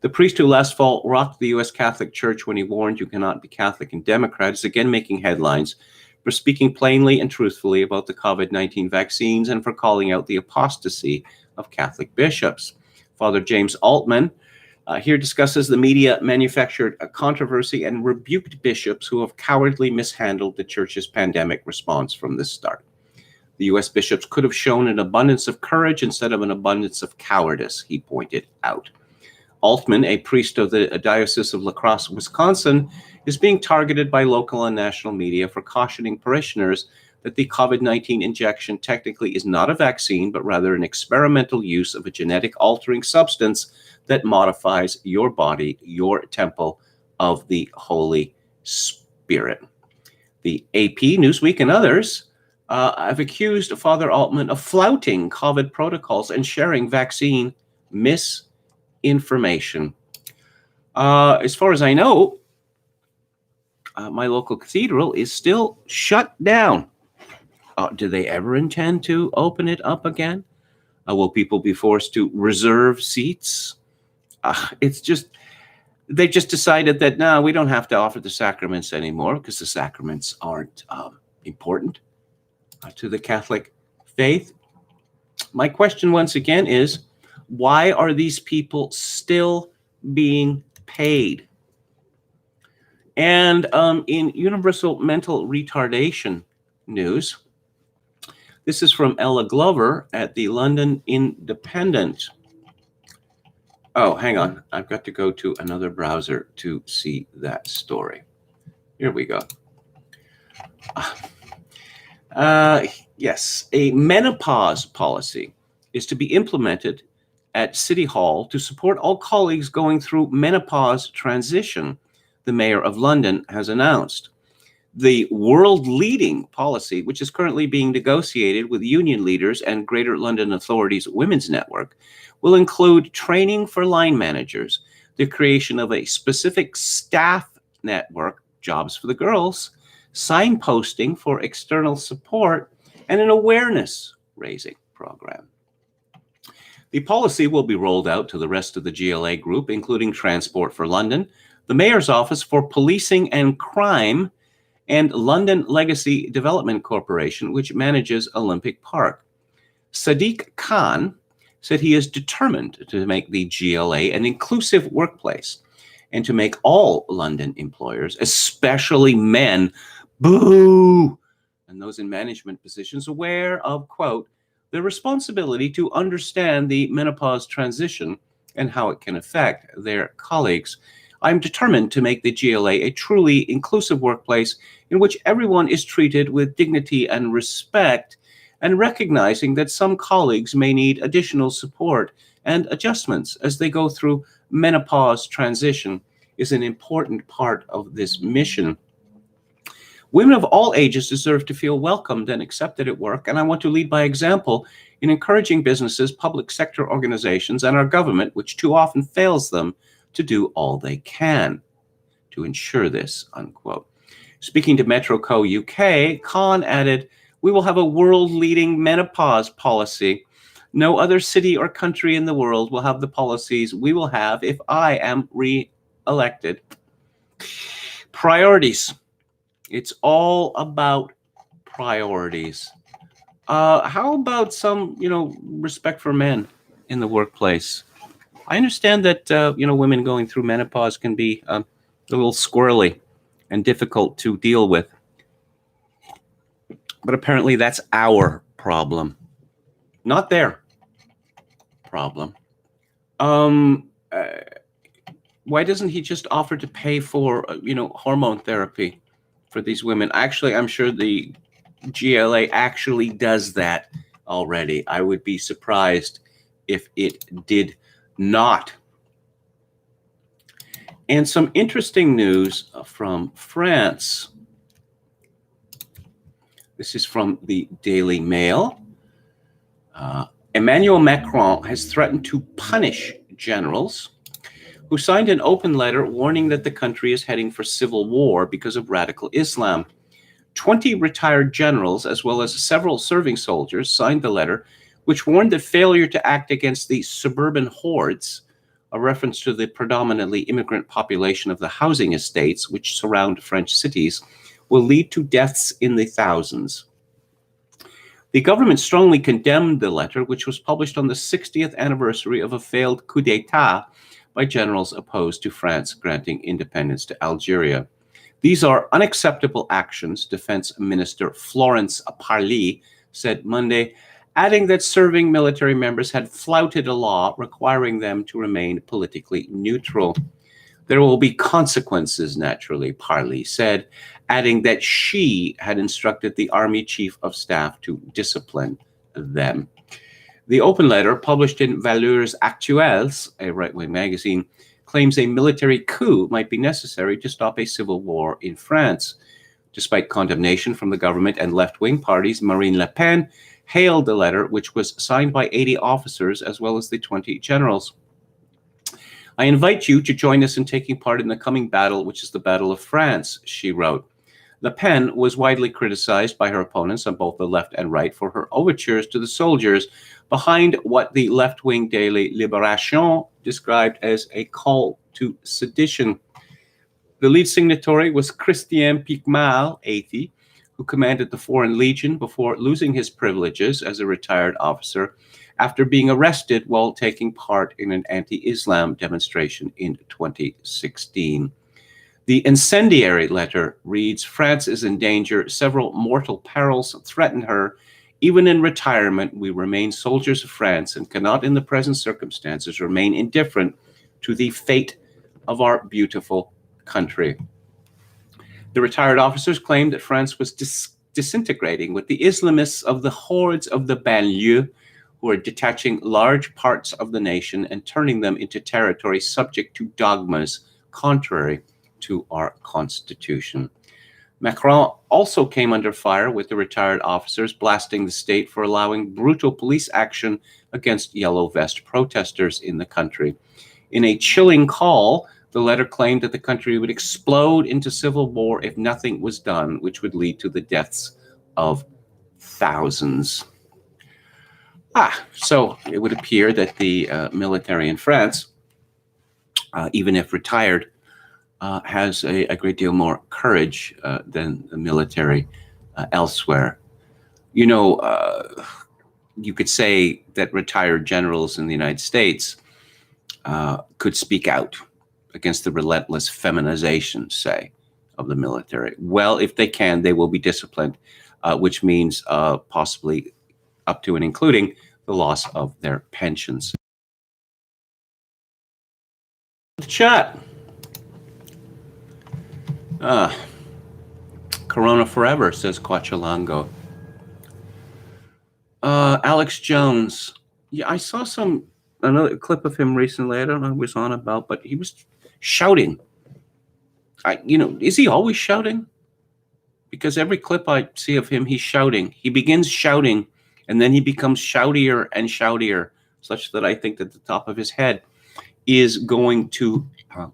[SPEAKER 1] The priest who last fall rocked the U.S. Catholic Church when he warned you cannot be Catholic and Democrat is again making headlines for speaking plainly and truthfully about the COVID-19 vaccines and for calling out the apostasy of Catholic bishops. Father James Altman here discusses the media manufactured a controversy and rebuked bishops who have cowardly mishandled the church's pandemic response from the start. The U.S. bishops could have shown an abundance of courage instead of an abundance of cowardice, he pointed out. Altman, a priest of the Diocese of La Crosse, Wisconsin, is being targeted by local and national media for cautioning parishioners that the COVID-19 injection technically is not a vaccine, but rather an experimental use of a genetic altering substance that modifies your body, your temple of the Holy Spirit. The AP, Newsweek, and others have accused Father Altman of flouting COVID protocols and sharing vaccine misinformation. As far as I know, my local cathedral is still shut down. Do they ever intend to open it up again? Will people be forced to reserve seats? They've just decided that, no, we don't have to offer the sacraments anymore because the sacraments aren't important to the Catholic faith. My question once again is, why are these people still being paid? And in universal mental retardation news, this is from Ella Glover at the London Independent. Oh, hang on. I've got to go to another browser to see that story. Here we go. Yes, a menopause policy is to be implemented at City Hall to support all colleagues going through menopause transition, the Mayor of London has announced. The world-leading policy, which is currently being negotiated with union leaders and Greater London Authority's Women's Network, will include training for line managers, the creation of a specific staff network, jobs for the girls, signposting for external support, and an awareness-raising program. The policy will be rolled out to the rest of the GLA group, including Transport for London, the Mayor's Office for Policing and Crime, and London Legacy Development Corporation, which manages Olympic Park. Sadiq Khan said he is determined to make the GLA an inclusive workplace and to make all London employers, especially men, boo, and those in management positions aware of, quote, the responsibility to understand the menopause transition and how it can affect their colleagues. I'm determined to make the GLA a truly inclusive workplace in which everyone is treated with dignity and respect, and recognizing that some colleagues may need additional support and adjustments as they go through menopause transition is an important part of this mission. Women of all ages deserve to feel welcomed and accepted at work, and I want to lead by example in encouraging businesses, public sector organizations, and our government, which too often fails them, to do all they can to ensure this, unquote. Speaking to Metro Co. UK, Khan added, "We will have a world-leading menopause policy. No other city or country in the world will have the policies we will have if I am re-elected." Priorities. It's all about priorities. How about some, respect for men in the workplace? I understand that, women going through menopause can be a little squirrely and difficult to deal with. But apparently that's our problem, not their problem. Why doesn't he just offer to pay for, hormone therapy for these women? Actually, I'm sure the GLA actually does that already. I would be surprised if it did not. And some interesting news from France. This is from the Daily Mail. Emmanuel Macron has threatened to punish generals who signed an open letter warning that the country is heading for civil war because of radical Islam. 20 retired generals, as well as several serving soldiers, signed the letter, which warned that failure to act against the suburban hordes, a reference to the predominantly immigrant population of the housing estates which surround French cities, will lead to deaths in the thousands. The government strongly condemned the letter, which was published on the 60th anniversary of a failed coup d'etat by generals opposed to France granting independence to Algeria. These are unacceptable actions, Defense Minister Florence Parly said Monday, adding that serving military members had flouted a law requiring them to remain politically neutral. There will be consequences, naturally, Parly said, adding that she had instructed the Army Chief of Staff to discipline them. The open letter, published in Valeurs Actuelles, a right-wing magazine, claims a military coup might be necessary to stop a civil war in France. Despite condemnation from the government and left-wing parties, Marine Le Pen hailed the letter, which was signed by 80 officers as well as the 20 generals. "I invite you to join us in taking part in the coming battle, which is the Battle of France," she wrote. Le Pen was widely criticized by her opponents on both the left and right for her overtures to the soldiers behind what the left-wing daily Libération described as a call to sedition. The lead signatory was Christian Picmal, 80, who commanded the Foreign Legion before losing his privileges as a retired officer after being arrested while taking part in an anti-Islam demonstration in 2016. The incendiary letter reads, "France is in danger. Several mortal perils threaten her. Even in retirement, we remain soldiers of France and cannot in the present circumstances remain indifferent to the fate of our beautiful country." The retired officers claimed that France was disintegrating with the Islamists of the hordes of the banlieue, who are detaching large parts of the nation and turning them into territory subject to dogmas contrary to our Constitution. Macron also came under fire with the retired officers blasting the state for allowing brutal police action against yellow vest protesters in the country. In a chilling call, the letter claimed that the country would explode into civil war if nothing was done, which would lead to the deaths of thousands. So it would appear that the military in France, even if retired, has a great deal more courage than the military elsewhere. You could say that retired generals in the United States could speak out against the relentless feminization, say, of the military. Well, if they can, they will be disciplined, which means possibly up to and including the loss of their pensions. Chat. Corona forever, says Quachalango. Alex Jones. Yeah, I saw another clip of him recently. I don't know who he was on about, but he was shouting Is he always shouting? Because every clip I see of him, he's shouting. He begins shouting, and then he becomes shoutier and shoutier, such that I think that the top of his head is going to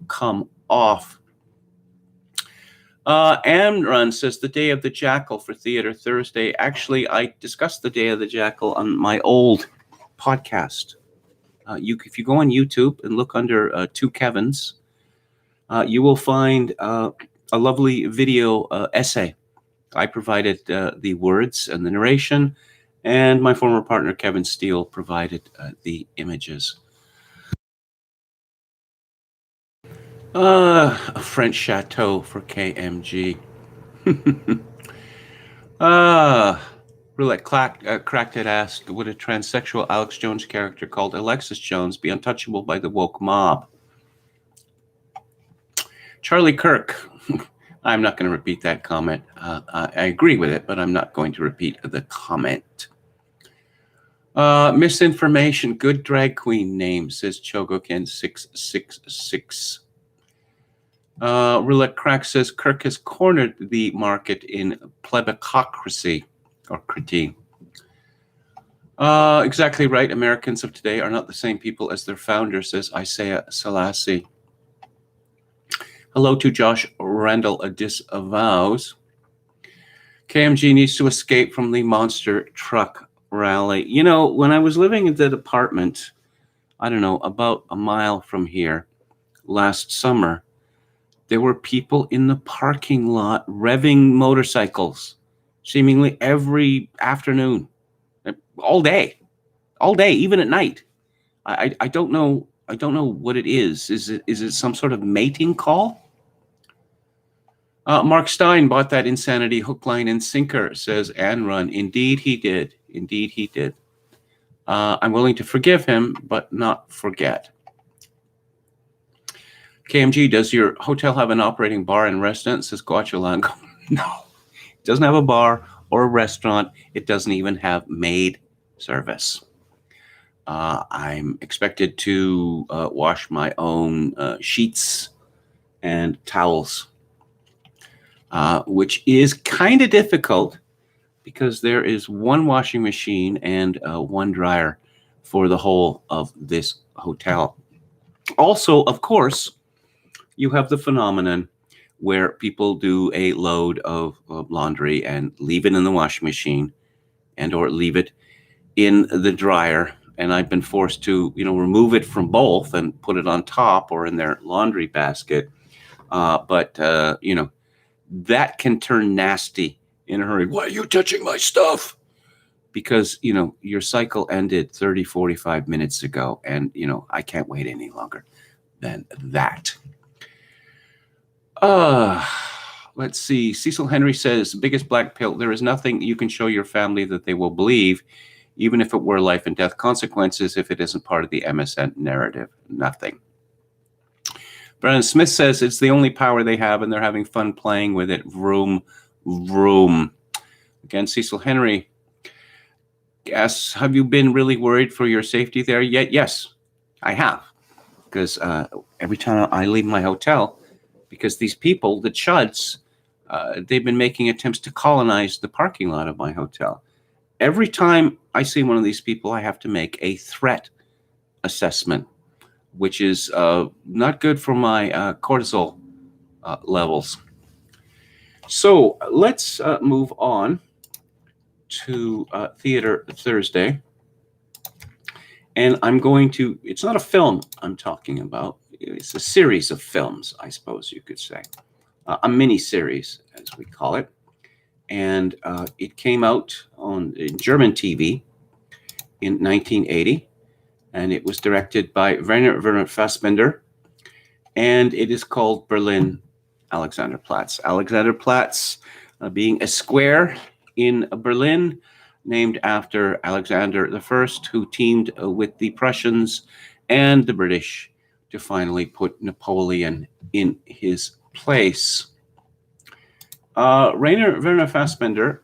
[SPEAKER 1] come off. Amrun says the Day of the Jackal for Theater Thursday. Actually, I discussed the Day of the Jackal on my old podcast. If you go on YouTube and look under Two Kevins, you will find a lovely video essay. I provided the words and the narration, and my former partner Kevin Steele provided the images. A French chateau for KMG. Roulette Cracked had asked, would a transsexual Alex Jones character called Alexis Jones be untouchable by the woke mob? Charlie Kirk. I'm not going to repeat that comment. I agree with it, but I'm not going to repeat the comment. Misinformation. Good drag queen name, says Chogoken 666. Roulette Crack says Kirk has cornered the market in plebocracy or critique. Exactly right. Americans of today are not the same people as their founder, says Isaiah Selassie. Hello to Josh Randall disavows. KMG needs to escape from the monster truck rally. When I was living in that apartment, I don't know, about a mile from here last summer, there were people in the parking lot revving motorcycles seemingly every afternoon, all day, even at night. I don't know. I don't know what it is. Is it some sort of mating call? Mark Stein bought that insanity hook, line, and sinker, says Ann Run. Indeed, he did. Indeed, he did. I'm willing to forgive him, but not forget. KMG, does your hotel have an operating bar and restaurant? Says Guachalango. No, it doesn't have a bar or a restaurant. It doesn't even have maid service. I'm expected to wash my own sheets and towels, which is kind of difficult because there is one washing machine and one dryer for the whole of this hotel. Also, of course, you have the phenomenon where people do a load of laundry and leave it in the washing machine and or leave it in the dryer. And I've been forced to, remove it from both and put it on top or in their laundry basket. But that can turn nasty in a hurry. Why are you touching my stuff? Because, your cycle ended 30, 45 minutes ago. And, I can't wait any longer than that. Let's see. Cecil Henry says, biggest black pill. There is nothing you can show your family that they will believe, even if it were life and death consequences, if it isn't part of the MSN narrative. Nothing. Brandon Smith says it's the only power they have, and they're having fun playing with it. Vroom, vroom. Again, Cecil Henry asks, have you been really worried for your safety there yet? Yes, I have. Because every time I leave my hotel, because these people, the chuds, they've been making attempts to colonize the parking lot of my hotel. Every time I see one of these people, I have to make a threat assessment, which is not good for my cortisol levels. So let's move on to Theater Thursday. And I'm going to, it's not a film I'm talking about. It's a series of films, I suppose you could say. A mini-series, as we call it. And it came out on German TV in 1980. And it was directed by Werner Fassbinder. And it is called Berlin Alexanderplatz. Alexanderplatz being a square in Berlin, named after Alexander I, who teamed with the Prussians and the British to finally put Napoleon in his place. Werner Fassbinder,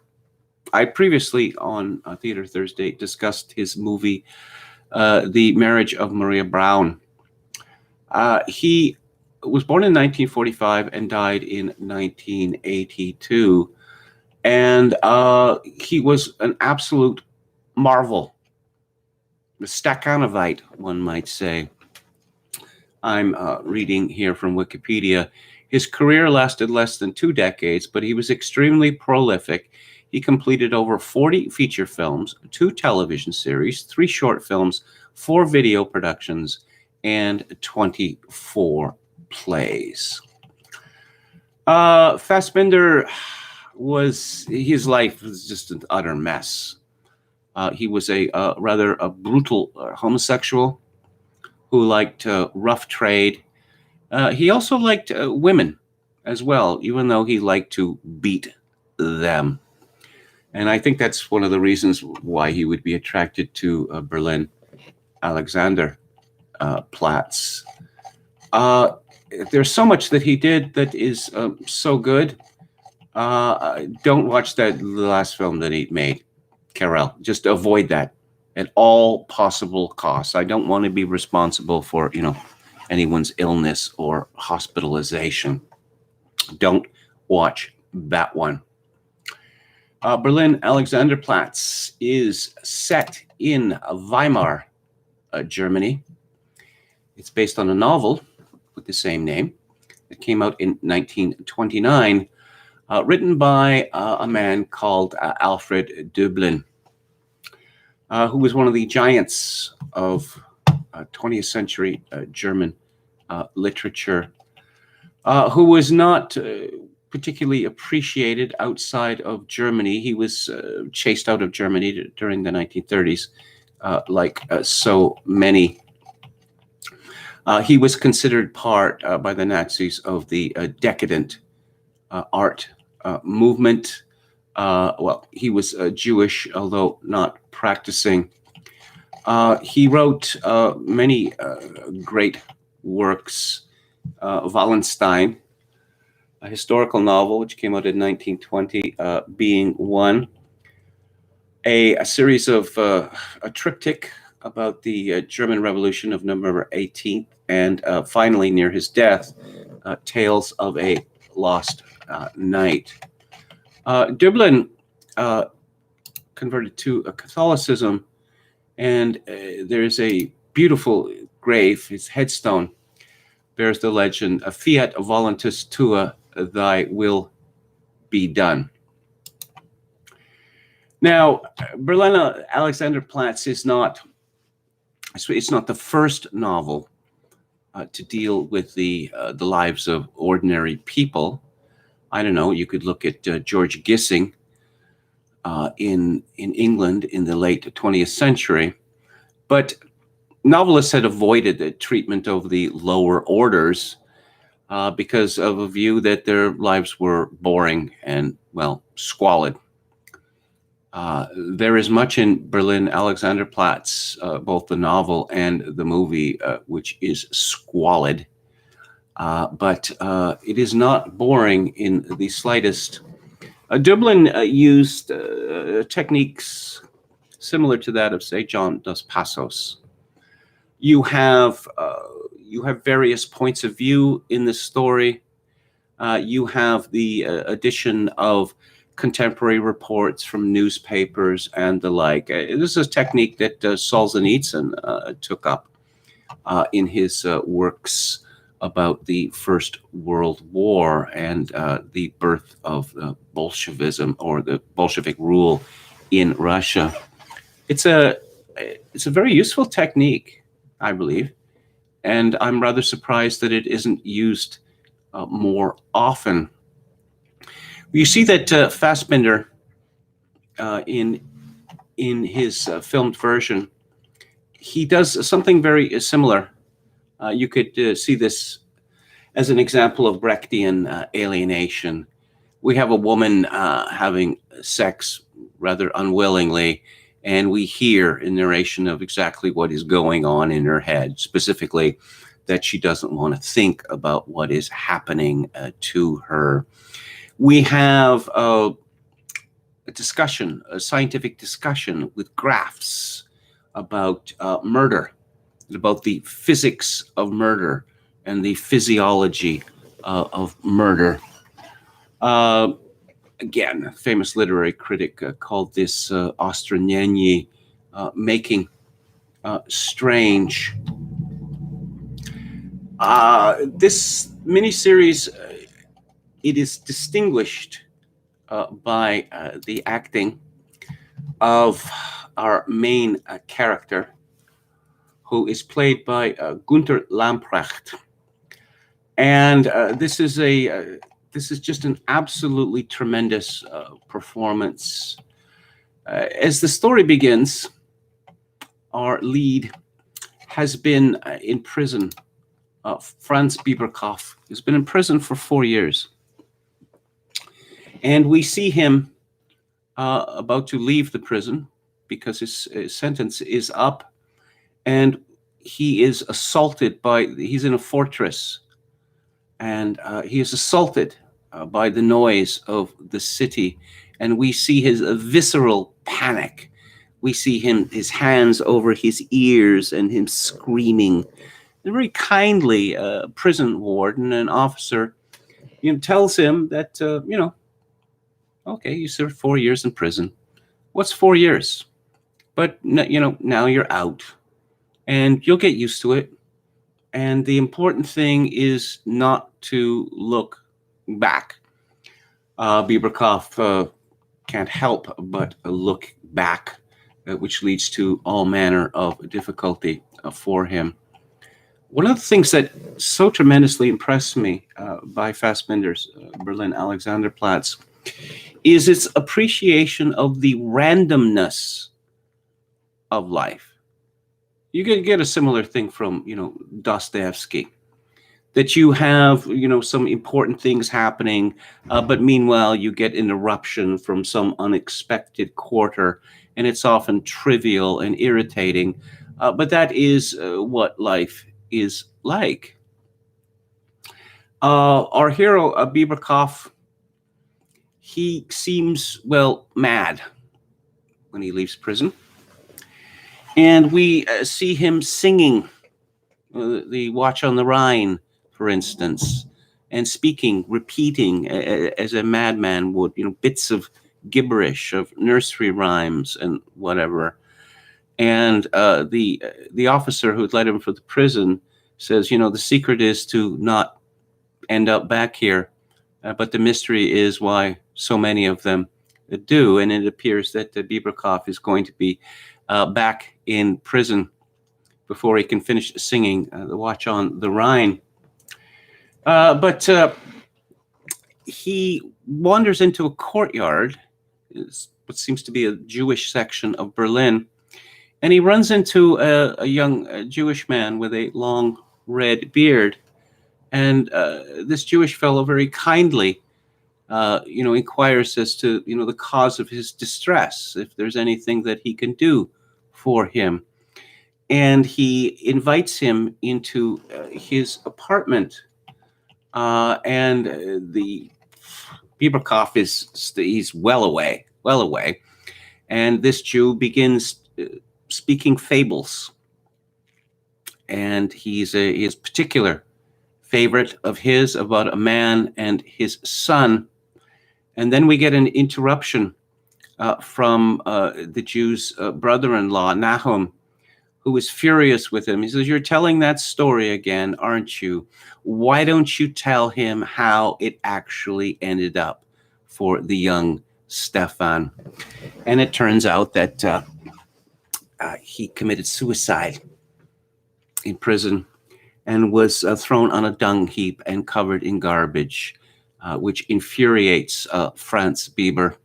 [SPEAKER 1] I previously on Theater Thursday discussed his movie, The Marriage of Maria Braun. He was born in 1945 and died in 1982. And he was an absolute marvel, a Stakhanovite, one might say. I'm reading here from Wikipedia. His career lasted less than 2 decades, but he was extremely prolific. He completed over 40 feature films, 2 television series, 3 short films, 4 video productions, and 24 plays. Fassbinder his life was just an utter mess. He was a rather brutal homosexual who liked rough trade. He also liked women as well, even though he liked to beat them. And I think that's one of the reasons why he would be attracted to Berlin Alexander Platz. There's so much that he did that is so good. Don't watch the last film that he made, Carell. Just avoid that at all possible costs. I don't want to be responsible for, anyone's illness or hospitalization. Don't watch that one. Berlin Alexanderplatz is set in Weimar, Germany. It's based on a novel with the same name. It came out in 1929, written by a man called Alfred Döblin, who was one of the giants of 20th century German literature, who was not particularly appreciated outside of Germany. He was chased out of Germany during the 1930s, like so many. He was considered part by the Nazis of the decadent art movement. Well, he was Jewish, although not practicing. He wrote many great works. Wallenstein, a historical novel which came out in 1920, being one. A series of a triptych about the German Revolution of November 18th, and finally, near his death, Tales of a Lost Night. Döblin converted to Catholicism, and there's a beautiful grave. His headstone bears the legend, Fiat voluntas tua, thy will be done. Now, Berlin Alexanderplatz is not the first novel to deal with the lives of ordinary people. I don't know, you could look at George Gissing in England in the late 20th century, but novelists had avoided the treatment of the lower orders because of a view that their lives were boring and, well, squalid. There is much in Berlin Alexanderplatz, both the novel and the movie, which is squalid, but it is not boring in the slightest. Döblin used techniques similar to that of, say, John Dos Passos. You have various points of view in the story. You have the addition of contemporary reports from newspapers and the like. This is a technique that Solzhenitsyn took up in his works about the First World War and the birth of Bolshevism, or the Bolshevik rule in Russia. It's a very useful technique, I believe, and I'm rather surprised that it isn't used more often. You see that Fassbinder, in his filmed version, he does something very similar. You could see this as an example of Brechtian alienation. We have a woman having sex rather unwillingly, and we hear a narration of exactly what is going on in her head, specifically that she doesn't want to think about what is happening to her. We have a discussion, a scientific discussion with graphs about murder, about the physics of murder, and the physiology of murder. Uh, Again, a famous literary critic called this Ostronieni making strange. This miniseries, it is distinguished by the acting of our main character, who is played by Gunther Lamprecht, and this is just an absolutely tremendous performance. As the story begins, our lead has been in prison. Franz Bieberkopf has been in prison for 4 years. And we see him about to leave the prison because his sentence is up. And he is assaulted he's in a fortress. And he is assaulted by the noise of the city. And we see his visceral panic. We see his hands over his ears and him screaming. A very kindly prison warden and officer, tells him that, okay, you served 4 years in prison. What's 4 years? But, now you're out and you'll get used to it. And the important thing is not to look back. Bieberkopf can't help but look back, which leads to all manner of difficulty for him. One of the things that so tremendously impressed me by Fassbinder's Berlin Alexanderplatz is its appreciation of the randomness of life. You can get a similar thing from, Dostoevsky, that you have, some important things happening, but meanwhile you get an eruption from some unexpected quarter, and it's often trivial and irritating, but that is what life is like. Our hero, Bieberkopf, he seems, mad when he leaves prison. And we see him singing the Watch on the Rhine, for instance, and speaking, repeating as a madman would, bits of gibberish, of nursery rhymes and whatever. And the officer who had led him for the prison says, the secret is to not end up back here, but the mystery is why so many of them do. And it appears that Bieberkopf is going to be back in prison before he can finish singing the Watch on the Rhine. But he wanders into a courtyard, what seems to be a Jewish section of Berlin, and he runs into a young Jewish man with a long red beard. And this Jewish fellow very kindly, inquires as to, the cause of his distress, if there's anything that he can do for him. And he invites him into his apartment. And the Bieberkopf he's well away. And this Jew begins speaking fables. And his particular favorite of his about a man and his son. And then we get an interruption from the Jew's brother-in-law, Nahum, who is furious with him. He says, "You're telling that story again, aren't you? Why don't you tell him how it actually ended up for the young Stefan?" And it turns out that he committed suicide in prison and was thrown on a dung heap and covered in garbage, which infuriates Franz Bieber.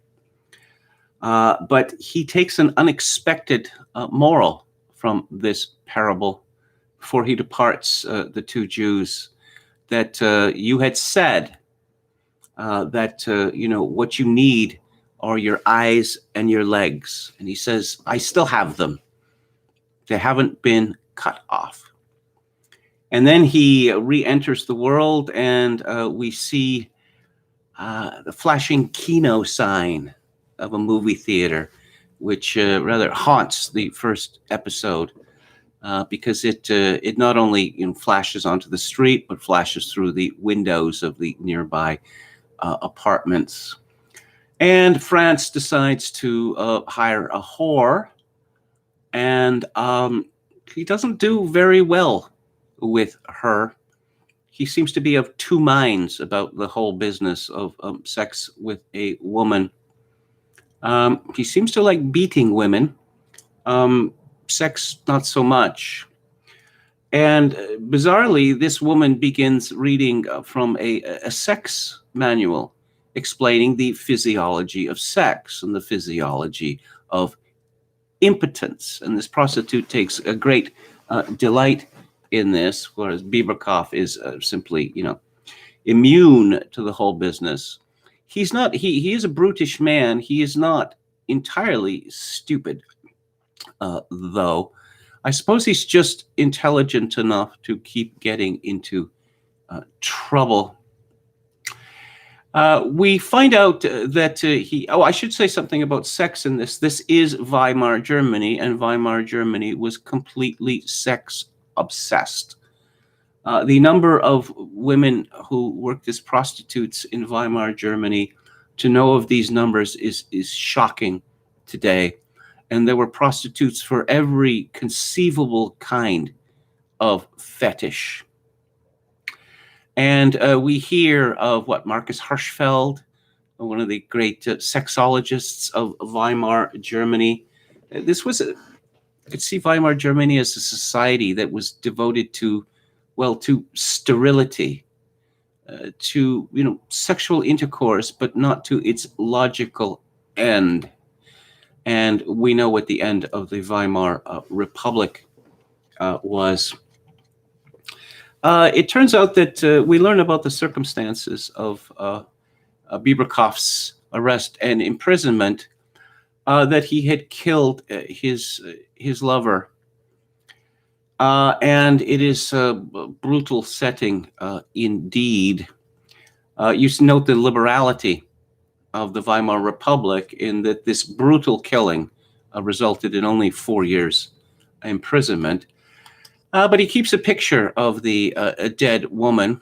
[SPEAKER 1] But he takes an unexpected moral from this parable before he departs the two Jews, that you had said that, what you need are your eyes and your legs. And he says, I still have them. They haven't been cut off. And then he re-enters the world, and we see the flashing Kino sign of a movie theater, which rather haunts the first episode. because it not only flashes onto the street, but flashes through the windows of the nearby apartments. And France decides to hire a whore, and he doesn't do very well with her. He seems to be of two minds about the whole business of sex with a woman. He seems to like beating women, sex not so much. And bizarrely, this woman begins reading from a sex manual explaining the physiology of sex and the physiology of impotence. And this prostitute takes a great delight in this, whereas Bieberkoff is simply, immune to the whole business. He's not. He is a brutish man. He is not entirely stupid, though. I suppose he's just intelligent enough to keep getting into trouble. We find out that he. Oh, I should say something about sex in this. This is Weimar Germany, and Weimar Germany was completely sex obsessed. The number of women who worked as prostitutes in Weimar Germany, to know of these numbers is shocking today. And there were prostitutes for every conceivable kind of fetish. And we hear of Marcus Hirschfeld, one of the great sexologists of Weimar Germany. This was, I could see Weimar Germany as a society that was devoted to sterility, to sexual intercourse, but not to its logical end. And we know what the end of the Weimar Republic was. It turns out that we learn about the circumstances of Bieberkoff's arrest and imprisonment, that he had killed his lover. And it is a brutal setting indeed. You note the liberality of the Weimar Republic in that this brutal killing resulted in only 4 years imprisonment. But he keeps a picture of a dead woman,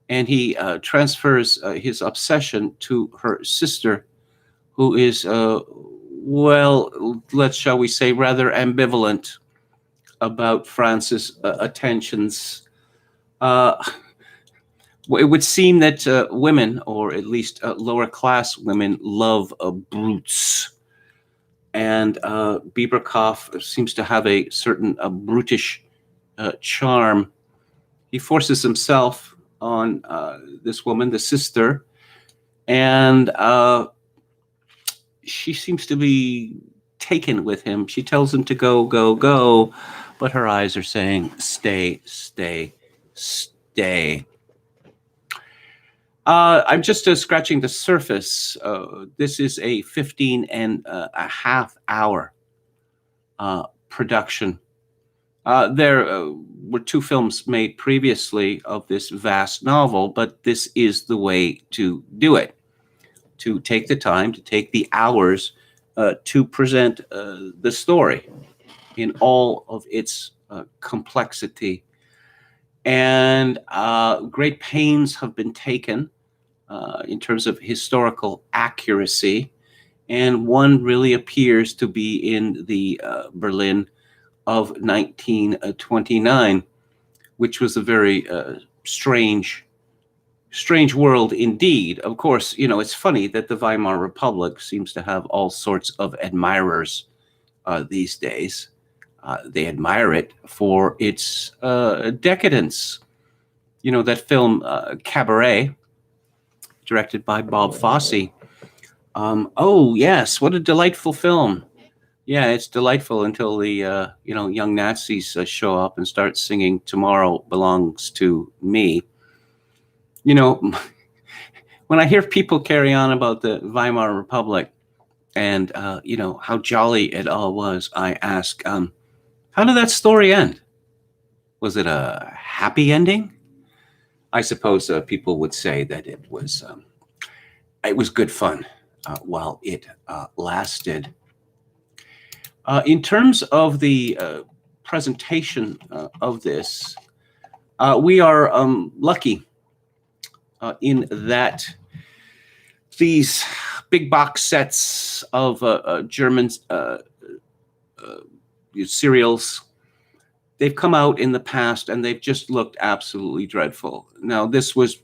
[SPEAKER 1] and he transfers his obsession to her sister, who is, shall we say, rather ambivalent about France's attentions. It would seem that women, or at least lower class women, love brutes. And Bieberkoff seems to have a certain brutish charm. He forces himself on this woman, the sister, and she seems to be taken with him. She tells him to go, go, go, but her eyes are saying, stay, stay, stay. I'm just scratching the surface. This is a 15 and a half hour production. There were 2 films made previously of this vast novel, but this is the way to do it, to take the time, to take the hours to present the story in all of its complexity. And great pains have been taken in terms of historical accuracy. And one really appears to be in the Berlin of 1929, which was a very strange world indeed. Of course, it's funny that the Weimar Republic seems to have all sorts of admirers these days. They admire it for its decadence. That film Cabaret, directed by Bob Fosse. Oh yes, what a delightful film. Yeah, it's delightful until the young Nazis show up and start singing "Tomorrow Belongs to Me." When I hear people carry on about the Weimar Republic and how jolly it all was, I ask, how did that story end? Was it a happy ending? I suppose people would say that it was good fun while it lasted. In terms of the presentation of this, we are lucky in that these big box sets of German cereals, they've come out in the past and they've just looked absolutely dreadful. Now, this was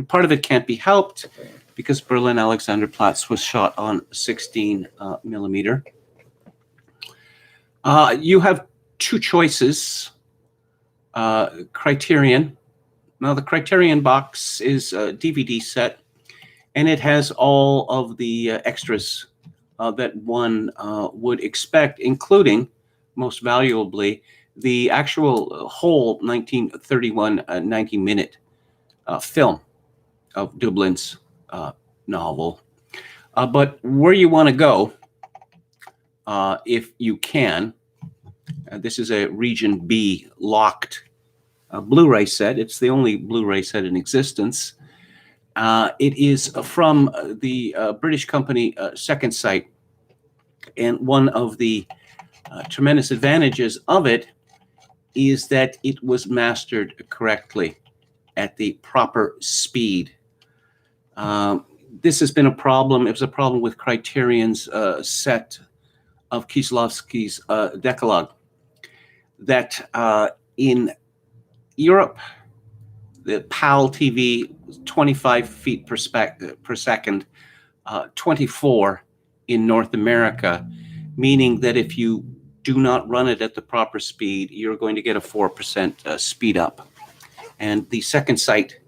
[SPEAKER 1] part of it can't be helped because Berlin Alexanderplatz was shot on 16 millimeter. You have two choices. Criterion. Now, the Criterion box is a DVD set, and it has all of the extras that one would expect, including, most valuably, the actual whole 1931 90-minute film of Dublin's novel. But where you want to go, if you can, this is a Region B locked Blu-ray set. It's the only Blu-ray set in existence. It is from the British company Second Sight, and one of the tremendous advantages of it is that it was mastered correctly at the proper speed. This has been a problem. It was a problem with Criterion's set of Kieslowski's Decalogue, that in Europe, the PAL TV was 25 feet per second, 24 in North America, meaning that if you do not run it at the proper speed, you're going to get a 4% speed up. And the Second Sight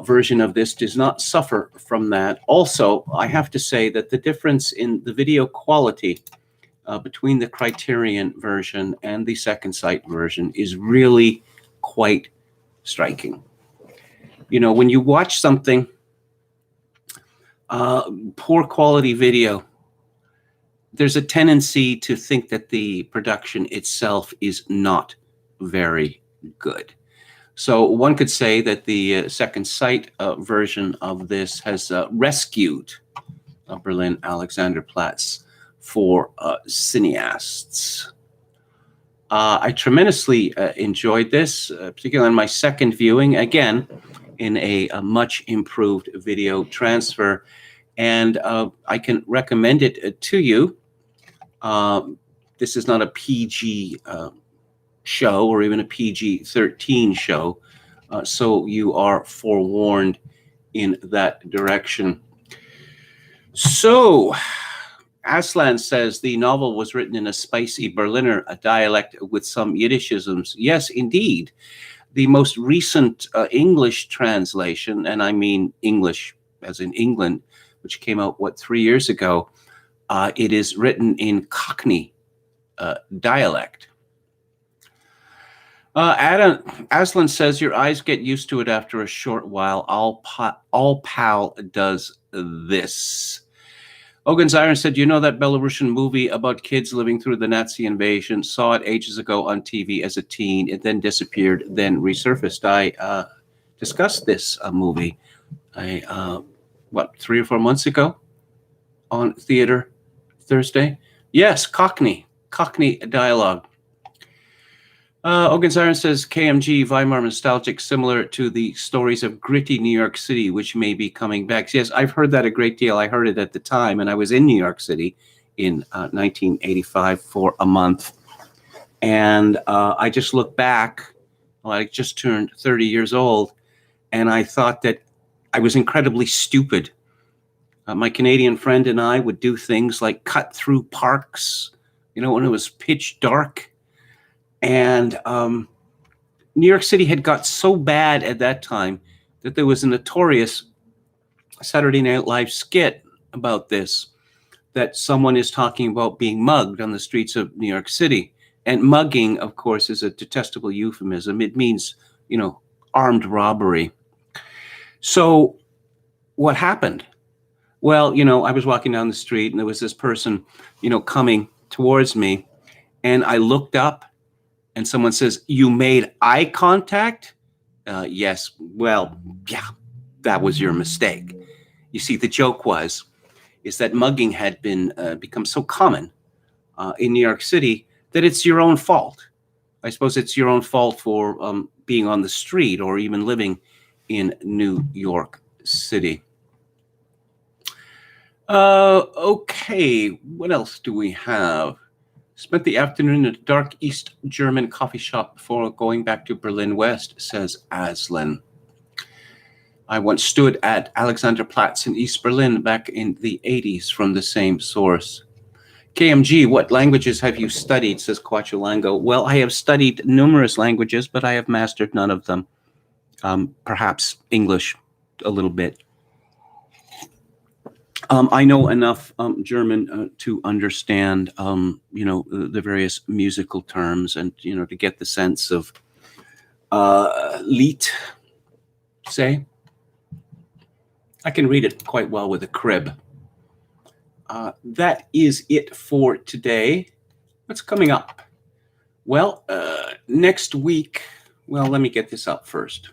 [SPEAKER 1] version of this does not suffer from that. Also, I have to say that the difference in the video quality between the Criterion version and the Second Sight version is really quite striking. You know, when you watch something, poor quality video, there's a tendency to think that the production itself is not very good. So one could say that the Second Sight version of this has rescued Berlin Alexanderplatz for cineasts. I tremendously enjoyed this, particularly on my second viewing, again, in a much improved video transfer. And I can recommend it to you. This is not a PG show or even a PG-13 show, so you are forewarned in that direction. So, Aslan says the novel was written in a spicy Berliner dialect with some Yiddishisms. Yes, indeed. The most recent English translation, and I mean English as in England, which came out, 3 years ago, it is written in Cockney dialect. Aslan says your eyes get used to it after a short while. All PAL does this. Ogun Ziron said, you know that Belarusian movie about kids living through the Nazi invasion? Saw it ages ago on TV as a teen. It then disappeared, then resurfaced. I discussed this movie, 3 or 4 months ago on Theater Thursday? Yes, Cockney dialogue. Ogun Ziron says, KMG, Weimar nostalgic, similar to the stories of gritty New York City, which may be coming back. Yes, I've heard that a great deal. I heard it at the time, and I was in New York City in 1985 for a month. And I just look back, I just turned 30 years old, and I thought that I was incredibly stupid. My Canadian friend and I would do things like cut through parks, when it was pitch dark. And New York City had got so bad at that time that there was a notorious Saturday Night Live skit about this, that someone is talking about being mugged on the streets of New York City. And mugging, of course, is a detestable euphemism. It means, armed robbery. So what happened? Well, I was walking down the street and there was this person, coming towards me, and I looked up and someone says, you made eye contact? Yes. Well, yeah, that was your mistake. You see, the joke is that mugging had become so common in New York City that it's your own fault. I suppose it's your own fault for being on the street or even living in New York City. Okay, what else do we have? Spent the afternoon at a dark East German coffee shop before going back to Berlin West, says Aslan. I once stood at Alexanderplatz in East Berlin back in the 80s from the same source. KMG, what languages have you studied, says Quachulango. Well, I have studied numerous languages, but I have mastered none of them. Perhaps English a little bit. I know enough German to understand, the various musical terms and, to get the sense of Lied, say. I can read it quite well with a crib. That is it for today. What's coming up? Well, next week, let me get this up first.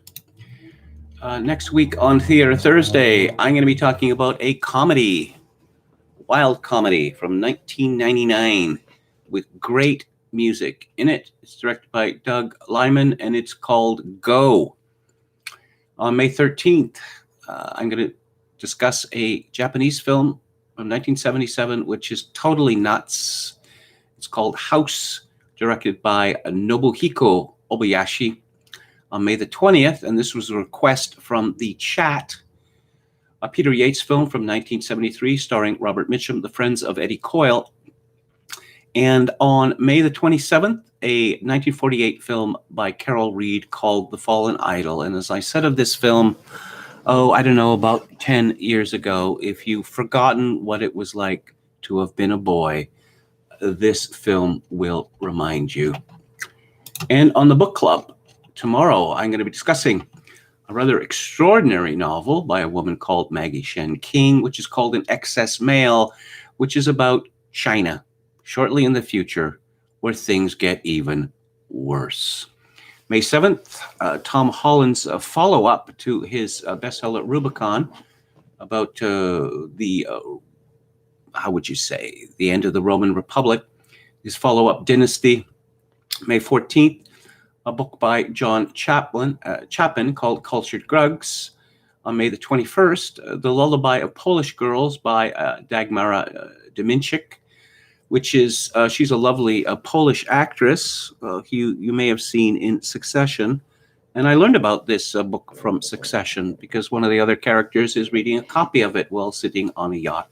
[SPEAKER 1] Next week on Theater Thursday, I'm going to be talking about a comedy, wild comedy from 1999 with great music in it. It's directed by Doug Liman, and it's called Go. On May 13th, I'm going to discuss a Japanese film from 1977, which is totally nuts. It's called House, directed by Nobuhiko Obayashi. On May the 20th, and this was a request from the chat, a Peter Yates film from 1973 starring Robert Mitchum, The Friends of Eddie Coyle. And on May the 27th, a 1948 film by Carol Reed called The Fallen Idol. And as I said of this film, about 10 years ago, if you've forgotten what it was like to have been a boy, this film will remind you. And on the book club, tomorrow, I'm going to be discussing a rather extraordinary novel by a woman called Maggie Shen King, which is called An Excess Male, which is about China, shortly in the future, where things get even worse. May 7th, Tom Holland's follow-up to his bestseller Rubicon about the end of the Roman Republic, his follow-up Dynasty. May 14th, a book by John Chapin called Cultured Grugs. On May the 21st, The Lullaby of Polish Girls by Dagmara Dominczyk, which is, she's a lovely Polish actress you may have seen in Succession. And I learned about this book from Succession because one of the other characters is reading a copy of it while sitting on a yacht.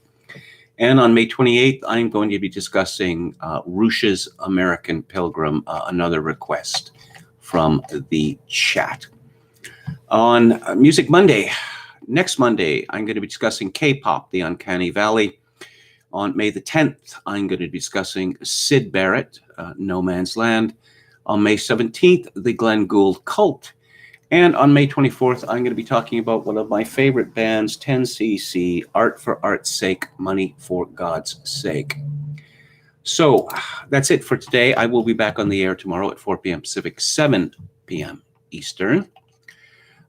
[SPEAKER 1] And on May 28th, I'm going to be discussing Rush's American Pilgrim, another request from the chat. On Music Monday, next Monday, I'm going to be discussing K-pop, The Uncanny Valley. On May the 10th, I'm going to be discussing Syd Barrett, No Man's Land. On May 17th, The Glenn Gould Cult. And on May 24th, I'm going to be talking about one of my favorite bands, 10cc, Art for Art's Sake, Money for God's Sake. So that's it for today. I will be back on the air tomorrow at 4 p.m. Pacific, 7 p.m. Eastern.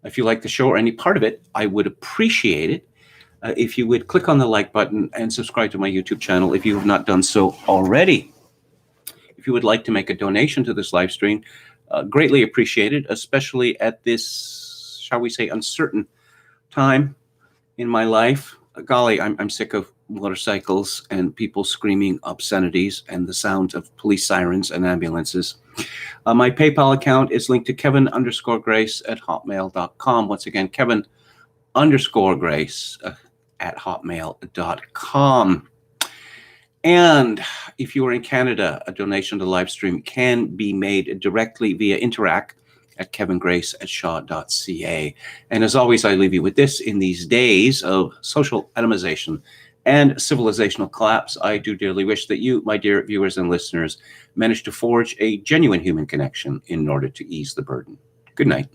[SPEAKER 1] If you like the show or any part of it, I would appreciate it if you would click on the like button and subscribe to my YouTube channel if you have not done so already. If you would like to make a donation to this live stream, greatly appreciated, especially at this, shall we say, uncertain time in my life. Golly, I'm sick of motorcycles and people screaming obscenities and the sound of police sirens and ambulances. My PayPal account is linked to Kevin_Grace at hotmail.com. Once again, Kevin_Grace at hotmail.com. And if you are in Canada, a donation to the live stream can be made directly via Interac at kevingrace@shaw.ca. And as always, I leave you with this. In these days of social atomization and civilizational collapse, I do dearly wish that you, my dear viewers and listeners, manage to forge a genuine human connection in order to ease the burden. Good night.